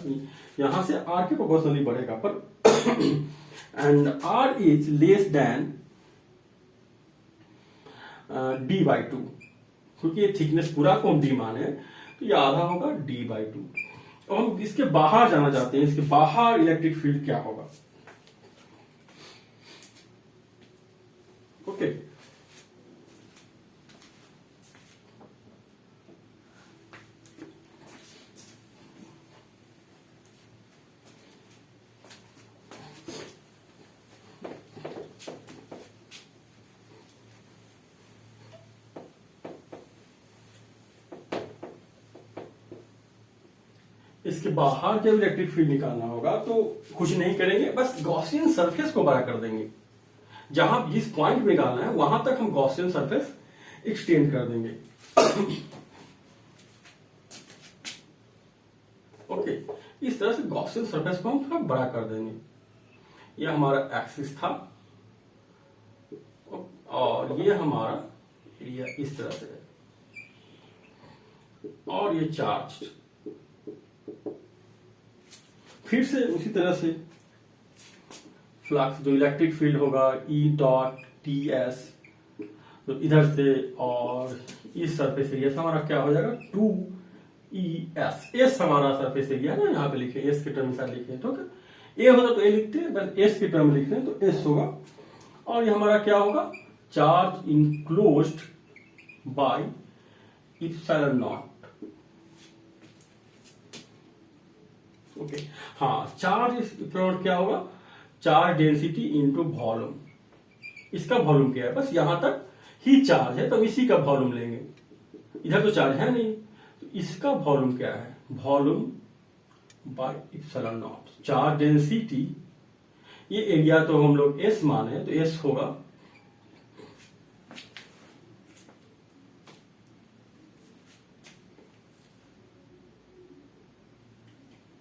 यहां से आर के प्रोपोर्शनली बढ़ेगा, पर and R is less than d by two, क्योंकि ये थिकनेस पूरा को हम डी माने तो ये आधा होगा डी बाई टू। और हम इसके बाहर जाना चाहते हैं, इसके बाहर इलेक्ट्रिक फील्ड क्या होगा। ओके, इसके बाहर जब इलेक्ट्रिक फील्ड निकालना होगा तो कुछ नहीं करेंगे, बस गॉसियन सरफेस को बड़ा कर देंगे। जहां जिस पॉइंट में निकालना है वहां तक हम गॉसियन सरफेस एक्सटेंड कर देंगे। ओके, इस तरह से गॉसियन सरफेस को हम थोड़ा बड़ा कर देंगे। यह हमारा एक्सिस था और ये हमारा एरिया इस तरह से है, और ये चार्ज फिर से उसी तरह से फ्लक्स जो इलेक्ट्रिक फील्ड होगा E डॉट टी एस, तो इधर से और इस सरफेस एरिया से हमारा क्या हो जाएगा 2ES। एस हमारा सरफेस एरिया ना, यहाँ पे लिखे एस के टर्म में लिखे, तो ए होता तो ए लिखते हैं, बस एस के टर्म में लिख रहे हैं तो एस होगा। और ये हमारा क्या होगा, charge enclosed bye epsilon not. Okay, हाँ, चार्ज इक्वल क्या होगा, चार्ज डेंसिटी इनटू वॉल्यूम। इसका वॉल्यूम क्या है, बस यहां तक ही चार्ज है तो इसी का वॉल्यूम लेंगे, इधर तो चार्ज है नहीं, तो इसका वॉल्यूम क्या है, volume by epsilon not. Charge density, ये एरिया तो हम लोग एस माने तो एस होगा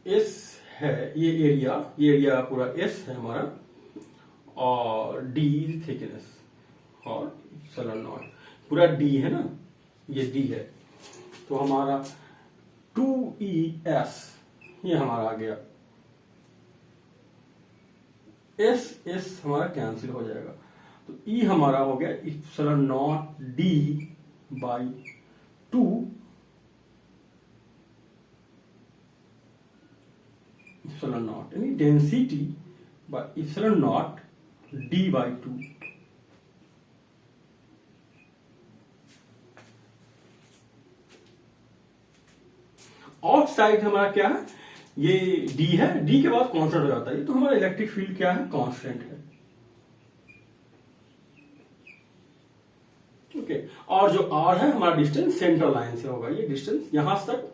एस है, ये एरिया पूरा एस है हमारा, और डी थिकनेस और इप्सिलॉन नॉट पूरा डी है ना, ये डी है, तो हमारा 2ES ये हमारा आ गया। एस हमारा कैंसिल हो जाएगा, तो E हमारा हो गया epsilon naught d by 2 epsilon naught, यानी density by epsilon naught d by 2। Outside हमारा क्या है, ये डी है, डी के बाद कांस्टेंट हो जाता है, तो हमारा इलेक्ट्रिक फील्ड क्या है, कांस्टेंट है। ओके, और जो आर है हमारा डिस्टेंस सेंट्रल लाइन से होगा, ये डिस्टेंस यहां तक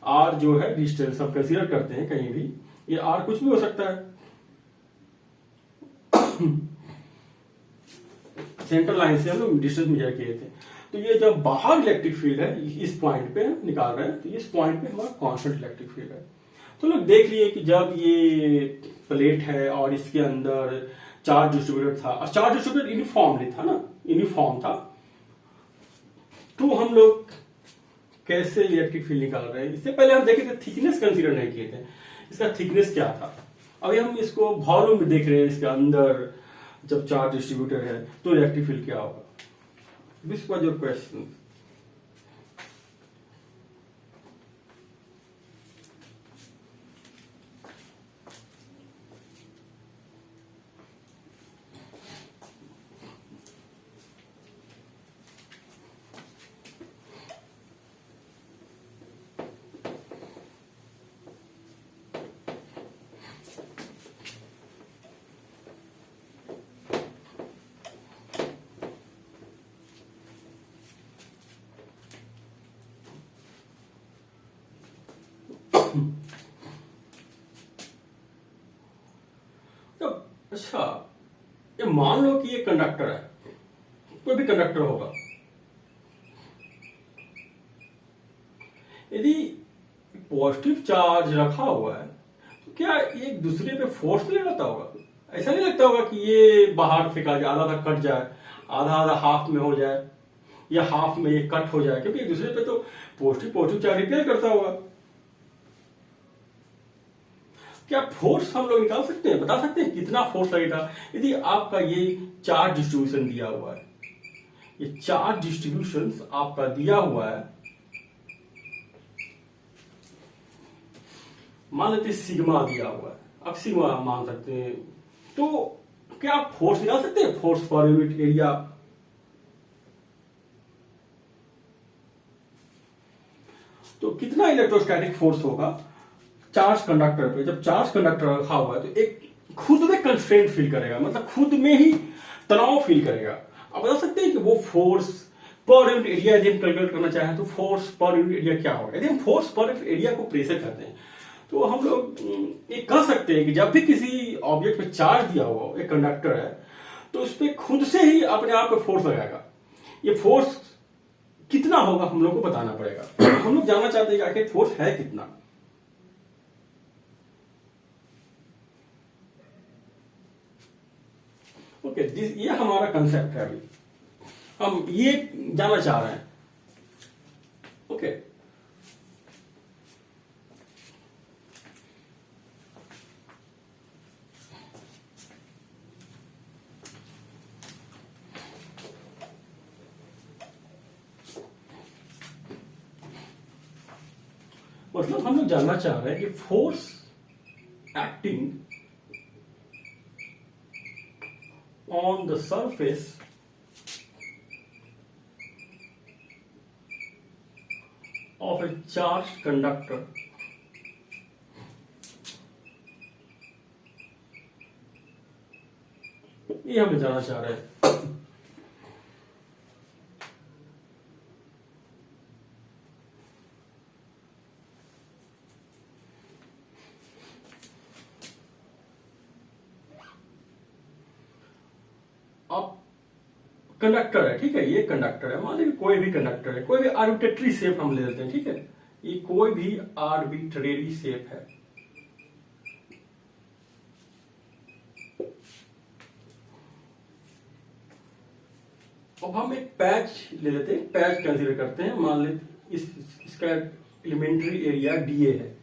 आर जो है डिस्टेंस हम कंसीडर करते हैं कहीं भी, ये आर कुछ भी हो सकता है। सेंट्रल लाइन से हम लोग डिस्टेंस मेजर किए थे, तो ये जब बाहर इलेक्ट्रिक फील्ड है इस पॉइंट पे निकाल रहे हैं, तो इस पॉइंट पे हमारा कांस्टेंट इलेक्ट्रिक फील्ड है। तो लोग देख लिए कि जब ये प्लेट है और इसके अंदर चार्ज डिस्ट्रीब्यूटर था, और चार्ज डिस्ट्रीब्यूटर यूनिफॉर्मली था ना, यूनिफॉर्म था, तो हम लोग कैसे इलेक्ट्रिक फील्ड निकाल रहे हैं। इससे पहले हम देखे थे थिकनेस कंसीडर नहीं किए थे, इसका थिकनेस क्या था। अभी हम इसको वॉल्यूम में देख रहे हैं, इसके अंदर जब चार्ज डिस्ट्रीब्यूटर है तो इलेक्ट्रिक फील्ड क्या होगा। This was your question. तो अच्छा, ये मान लो कि ये कंडक्टर है, कोई भी कंडक्टर होगा, यदि पॉजिटिव चार्ज रखा हुआ है तो क्या एक दूसरे पे फोर्स नहीं लगता होगा। ऐसा नहीं लगता होगा कि ये बाहर फेंका जाए, आधा तक कट जाए, आधा आधा हाफ में हो जाए या हाफ में ये कट हो जाए, क्योंकि एक दूसरे पे तो पॉजिटिव पॉजिटिव चार्ज रिपेल करता होगा। क्या फोर्स हम लोग निकाल सकते हैं, बता सकते हैं कितना फोर्स लगेगा यदि आपका ये चार्ज डिस्ट्रीब्यूशन दिया हुआ है। ये चार्ज डिस्ट्रीब्यूशन आपका दिया हुआ है, मान लेते सिग्मा दिया हुआ है, अब सिग्मा मान सकते हैं, तो क्या आप फोर्स निकाल सकते हैं, फोर्स पर यूनिट एरिया। तो कितना इलेक्ट्रोस्टैटिक फोर्स होगा चार्ज कंडक्टर पे, जब चार्ज कंडक्टर रखा हुआ है तो एक खुद में कंस्ट्रेंट फील करेगा, मतलब खुद में ही तनाव फील करेगा। आप बता सकते हैं कि वो फोर्स पर यूनिट एरिया यदि हम कैलकुलेट करना चाहें तो फोर्स पर यूनिट एरिया क्या होगा। यदि हम फोर्स पर यूनिट एरिया को प्रेशर करते हैं तो हम लोग ये कह सकते हैं कि जब भी किसी ऑब्जेक्ट पे चार्ज दिया हुआ एक कंडक्टर है तो उस पर खुद से ही अपने आप पे फोर्स लगाएगा। ये फोर्स कितना होगा हम लोग को बताना पड़ेगा। हम लोग जानना चाहते हैं कि आखिर फोर्स है कितना। ओके, ये हमारा कंसेप्ट है, अभी हम ये जानना चाह रहे हैं। ओके, मतलब हम लोग जानना चाह रहे हैं कि force acting on the surface of a charged conductor ये हम जानना चाह रहे हैं। अब कंडक्टर है, ठीक है, ये कंडक्टर है, मान लीजिए कोई भी कंडक्टर है, कोई भी आर्बिट्रेरी शेप हम ले लेते हैं, ठीक है, ये कोई भी आर्बिट्रेरी शेप है। अब हम एक पैच ले लेते हैं, पैच कंसीडर करते हैं, मान लेते इसका एलिमेंट्री एरिया डीए है।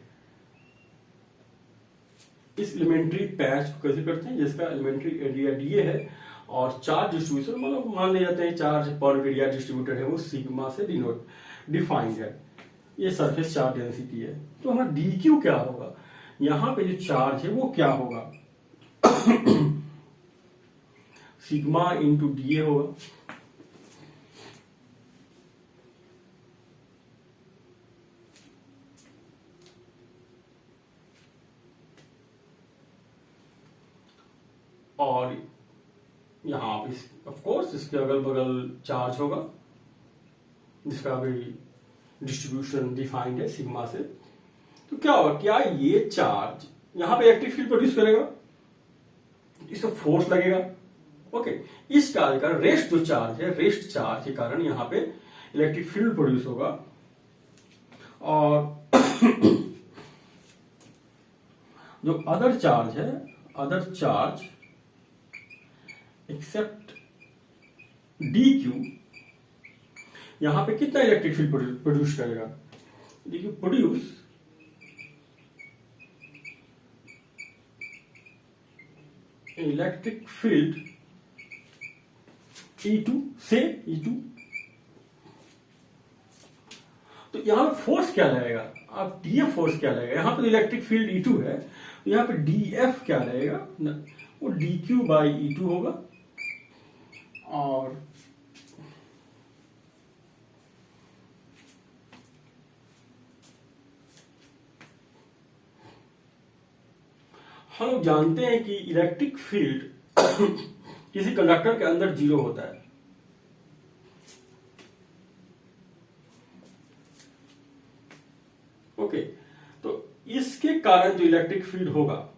इस एलिमेंट्री पैच को कैसे करते हैं जिसका एलिमेंट्री एरिया डीए है और चार्ज डिस्ट्रीब्यूशन मतलब मान ले जाते हैं चार्ज पर एरिया डिस्ट्रीब्यूटेड है वो सिग्मा से डिनोट डिफाइंड है। ये सरफेस चार्ज डेंसिटी है। तो हमारा डी क्यू क्या होगा, यहां पे जो चार्ज है वो क्या होगा सिग्मा इंटू डीए होगा। और यहां पे ऑफ कोर्स इसके अगल बगल चार्ज होगा जिसका भी डिस्ट्रीब्यूशन डिफाइंड है सिग्मा से। तो क्या होगा, क्या ये चार्ज यहां पे इलेक्ट्रिक फील्ड प्रोड्यूस करेगा, इसको फोर्स लगेगा। ओके, इस चार्ज का रेस्ट जो चार्ज है, रेस्ट चार्ज के कारण यहां पे इलेक्ट्रिक फील्ड प्रोड्यूस होगा। और जो अदर चार्ज है, other charge accept D Q यहां पे कितना इलेक्ट्रिक फील्ड प्रोड्यूस करेगा, देखिए प्रोड्यूस इलेक्ट्रिक फील्ड E2 से E2। तो यहां पे फोर्स क्या लगेगा, आप डीएफ फोर्स क्या लगेगा, यहां पे इलेक्ट्रिक फील्ड E2 है तो यहां पे डीएफ क्या लगेगा, वो डी क्यू बाई E2 होगा। और हम लोग जानते हैं कि इलेक्ट्रिक फील्ड किसी कंडक्टर के अंदर जीरो होता है। ओके, तो इसके कारण जो इलेक्ट्रिक फील्ड होगा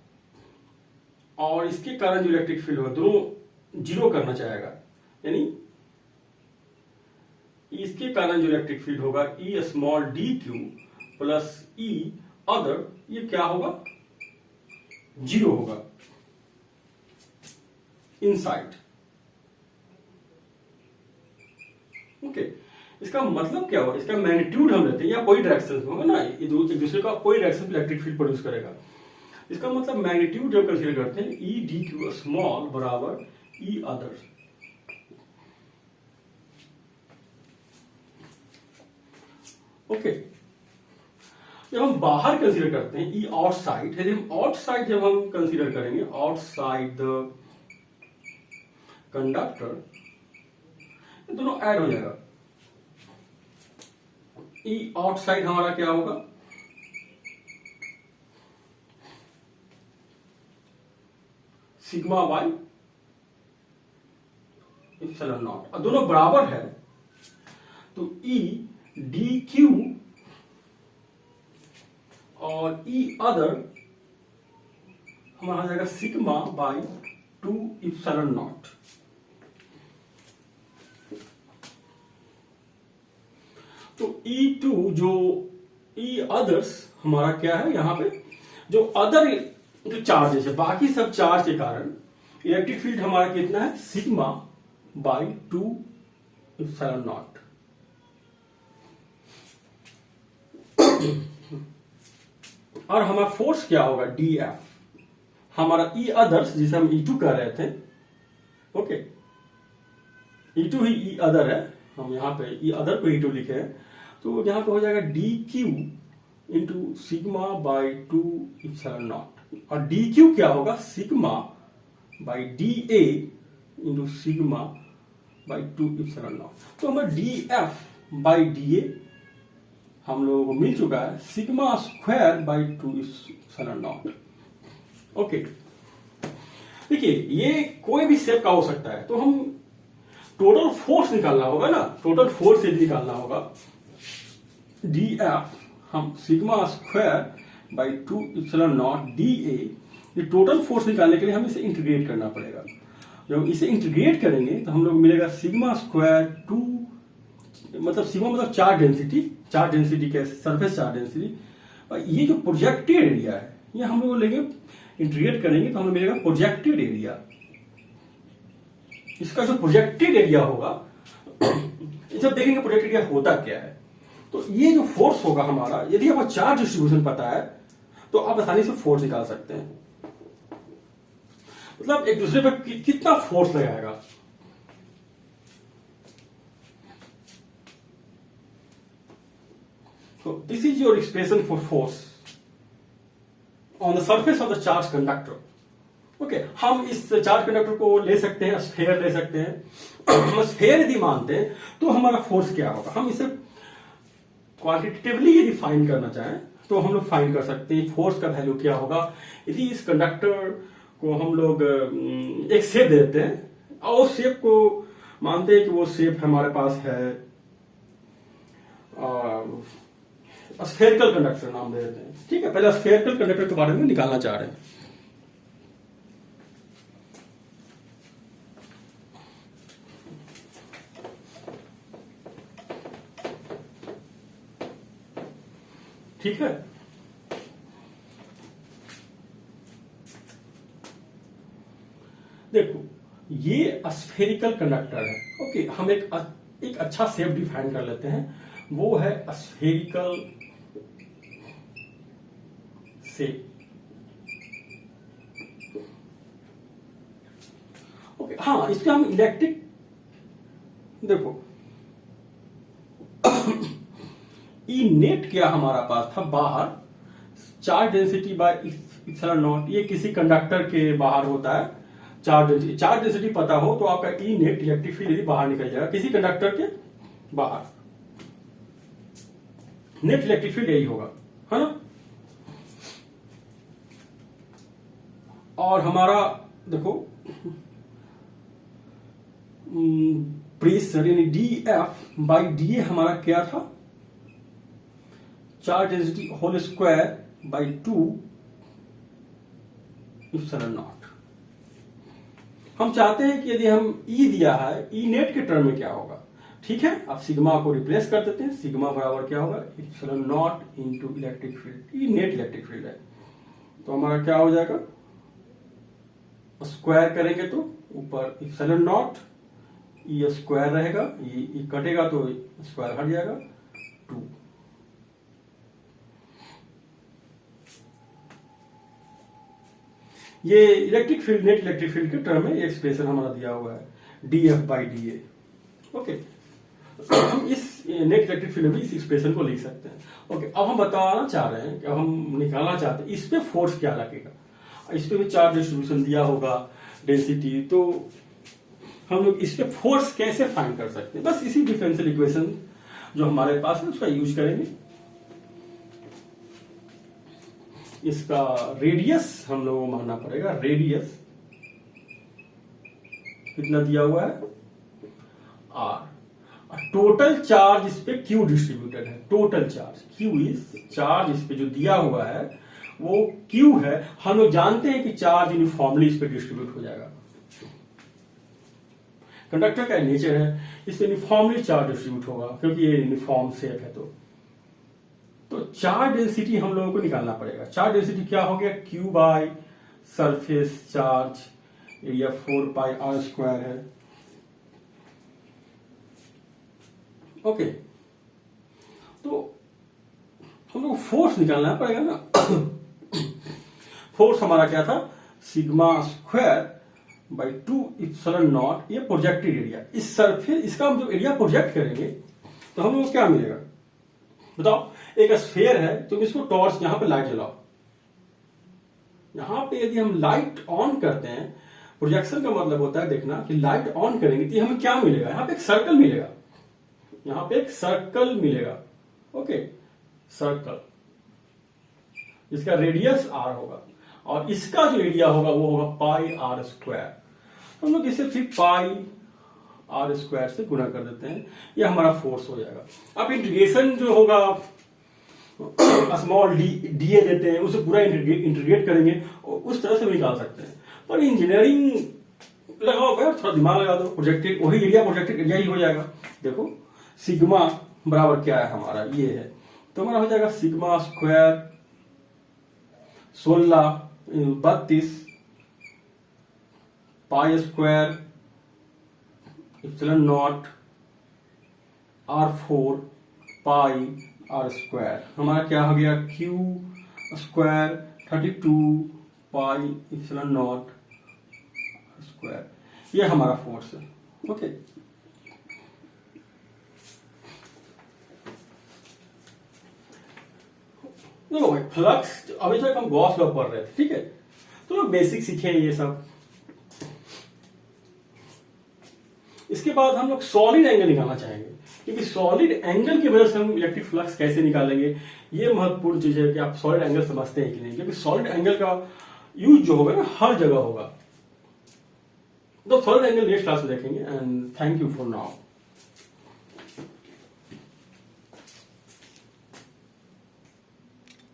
और इसके कारण जो इलेक्ट्रिक फील्ड होगा दोनों जीरो करना चाहेगा, यानी इसके कारण जो इलेक्ट्रिक फील्ड होगा ई स्मॉल डी क्यू प्लस ई अदर, ये क्या होगा, जीरो होगा इनसाइड। ओके, इसका मतलब क्या होगा, इसका मैग्नीट्यूड हम लेते हैं या कोई डायरेक्शन में होगा ना, एक दूसरे का कोई डायरेक्शन में इलेक्ट्रिक फील्ड प्रोड्यूस करेगा। इसका मतलब मैग्नीट्यूड जब कंसीडर करते हैं ई डी क्यू स्मॉल बराबर ई अदर। ओके, जब हम बाहर कंसीडर करते हैं ई आउटसाइड, यदि हम आउटसाइड जब हम कंसीडर करेंगे आउटसाइड द कंडक्टर, ये दोनों ऐड हो जाएगा। ई आउटसाइड हमारा क्या होगा, सिग्मा बाई इप्सिलॉन नॉट, और दोनों बराबर है तो ई डी क्यू और ई अदर हमारा आ जाएगा सिग्मा बाई 2 इप्सिलॉन नॉट। तो E2 जो ई अदर्स हमारा क्या है, यहां पे जो अदर जो चार्जेस है, बाकी सब चार्ज के कारण इलेक्ट्रिक फील्ड हमारा कितना है, सिग्मा बाई 2 इप्सिलॉन नॉट। और हमारा फोर्स क्या होगा, DF, हमारा ई अदर्स जिसे हम E2 कह रहे थे। ओके, E2 ही ई अदर है, हम यहाँ पे ई अदर को E2 लिखे हैं, तो यहाँ पे हो जाएगा DQ into sigma by 2 epsilon naught, और DQ क्या होगा, sigma by DA into sigma by 2 epsilon not. तो हमें DF बाई DA हम लोगों को मिल चुका है sigma square by 2 epsilon not. Okay, देखिए ये कोई भी शेप का हो सकता है, तो हम टोटल फोर्स निकालना होगा ना, टोटल फोर्स यदि निकालना होगा DF, हम sigma square by 2 epsilon not DA, ये टोटल फोर्स निकालने के लिए हमें इसे इंटीग्रेट करना पड़ेगा। जब इसे इंटीग्रेट करेंगे तो हम लोग मिलेगा सिग्मा स्क्वायर 2, मतलब सिग्मा मतलब चार्ज डेंसिटी के सरफेस चार्ज डेंसिटी, और ये जो प्रोजेक्टेड एरिया है ये हम लोग लेंगे इंटीग्रेट करेंगे तो हमें मिलेगा प्रोजेक्टेड एरिया। इसका जो प्रोजेक्टेड एरिया होगा, जब देखेंगे प्रोजेक्टेड एरिया होता क्या है, तो ये जो फोर्स होगा हमारा, यदि आपको चार्ज डिस्ट्रीब्यूशन पता है तो आप आसानी से फोर्स निकाल सकते हैं, मतलब एक दूसरे पर कितना फोर्स लगाएगा। तो this is your expression for force on the surface of the charge conductor. Okay, हम इस चार्ज कंडक्टर को ले सकते हैं, स्फेयर ले सकते हैं। हम स्फेयर यदि मानते हैं तो हमारा फोर्स क्या होगा, हम इसे क्वांटिटेटिवली यदि फाइंड करना चाहें तो हम लोग फाइंड कर सकते हैं फोर्स का वैल्यू क्या होगा। यदि इस कंडक्टर को हम लोग एक शेप दे देते हैं और उस शेप को मानते हैं कि वो शेप हमारे पास है, स्फेरिकल कंडक्टर नाम दे देते हैं, ठीक है। पहले स्फेरिकल कंडक्टर के बारे में निकालना चाह रहे हैं। ठीक है, देखो ये स्फेरिकल कंडक्टर है। ओके, हम एक अच्छा शेप डिफाइन कर लेते हैं, वो है स्फेरिकल शेप। ओके, हाँ, इसके हम इलेक्ट्रिक, देखो ई नेट क्या हमारा पास था बाहर, charge density by epsilon not, ये किसी कंडक्टर के बाहर होता है चार्ज डेंसिटी पता हो तो आपका ई नेट इलेक्ट्रिक फील्ड यदि बाहर निकल जाएगा किसी कंडक्टर के बाहर, नेट इलेक्ट्रिक फील्ड यही होगा, है ना। और हमारा देखो प्रेशर यानी DF बाई DA हमारा क्या था, charge density whole square by 2 epsilon naught. हम चाहते हैं कि यदि हम E दिया है, ई नेट के टर्म में क्या होगा, ठीक है। आप सिग्मा को रिप्लेस कर देते हैं, सिग्मा बराबर क्या होगा, epsilon not into electric field, E net electric field है, तो हमारा क्या हो जाएगा, स्क्वायर करेंगे तो ऊपर इप्सिलॉन नॉट ये स्क्वायर रहेगा, ये कटेगा तो स्क्वायर हट जाएगा 2। ये electric field, net electric field के टर्म में एक्सप्रेशन हमारा दिया हुआ है dF/dA। ओके, हम इस नेट इलेक्ट्रिक फील्ड में इस एक्सप्रेशन को लिख सकते हैं। ओके, अब हम बताना चाह रहे हैं कि अब हम निकालना चाहते हैं इस पे फोर्स क्या लगेगा। इस पे भी चार्ज डिस्ट्रीब्यूशन दिया होगा, डेंसिटी, तो हम लोग इस पे फोर्स कैसे फाइंड कर सकते हैं। बस इसी डिफरेंशियल इक्वेशन जो हमारे पास है उसका यूज करेंगे। इसका रेडियस हम लोगों को मानना पड़ेगा। रेडियस कितना दिया हुआ है, R। टोटल चार्ज इस पे Q डिस्ट्रीब्यूटेड है। Total charge Q is, charge इस पे जो दिया हुआ है वो Q है। हम लोग जानते हैं कि चार्ज यूनिफॉर्मली इस पे डिस्ट्रीब्यूट हो जाएगा। कंडक्टर का नेचर है, इस पे यूनिफॉर्मली चार्ज डिस्ट्रीब्यूट होगा क्योंकि ये यूनिफॉर्म शेप है। तो चार्ज डेंसिटी हम लोगों को निकालना पड़ेगा। चार्ज डेंसिटी क्या हो गया, Q by surface charge area 4πr² है। ओके, तो हम लोग फोर्स निकालना पड़ेगा ना। फोर्स हमारा क्या था, सिग्मा स्क्वायर बाई 2ε0। ये प्रोजेक्टेड एरिया, इस सरफेस, इसका हम जब एरिया प्रोजेक्ट करेंगे तो हम लोग क्या मिलेगा बताओ। एक स्फीयर है, तुम इसको टॉर्च, यहां पे लाइट जलाओ। यहां पे यदि हम लाइट ऑन करते हैं, प्रोजेक्शन का मतलब होता है देखना कि लाइट ऑन करेंगे तो हमें क्या मिलेगा, यहां पे एक सर्कल मिलेगा। यहां पे एक सर्कल मिलेगा। ओके, सर्कल जिसका रेडियस R होगा और इसका जो एरिया होगा वो होगा πr²। हम लोग इसे फिर πr² से गुणा कर देते हैं, ये हमारा फोर्स हो जाएगा। अब इंटीग्रेशन जो होगा, स्मॉल डीए देते हैं, उसे पूरा इंटीग्रेट करेंगे और उस तरह से निकाल सकते हैं। पर इंजीनियरिंग लगाओ भाई, थोड़ा दिमाग लगा दो, प्रोजेक्टेड वही एरिया, प्रोजेक्टेड एरिया ही हो जाएगा। देखो सिग्मा बराबर क्या है हमारा, ये है, तो हमारा हो जाएगा सिग्मा स्क्वायर 16 π² ε0 R4 πr²। हमारा क्या हो गया, Q² 32 πε0 R²। ये हमारा फोर्स है। ओके, देखो भाई, फ्लक्स अभी तक हम गॉस लॉ पढ़ रहे थे, ठीक है, तो बेसिक सीखे ये सब। इसके बाद हम लोग सॉलिड एंगल निकालना चाहेंगे, क्योंकि सॉलिड एंगल की वजह से हम इलेक्ट्रिक फ्लक्स कैसे निकालेंगे, ये महत्वपूर्ण चीज है कि आप सॉलिड एंगल समझते हैं कि नहीं, क्योंकि सॉलिड एंगल का यूज जो होगा ना हर जगह होगा। तो सॉलिड एंगल नेक्स्ट क्लास में देखेंगे। And thank you for now.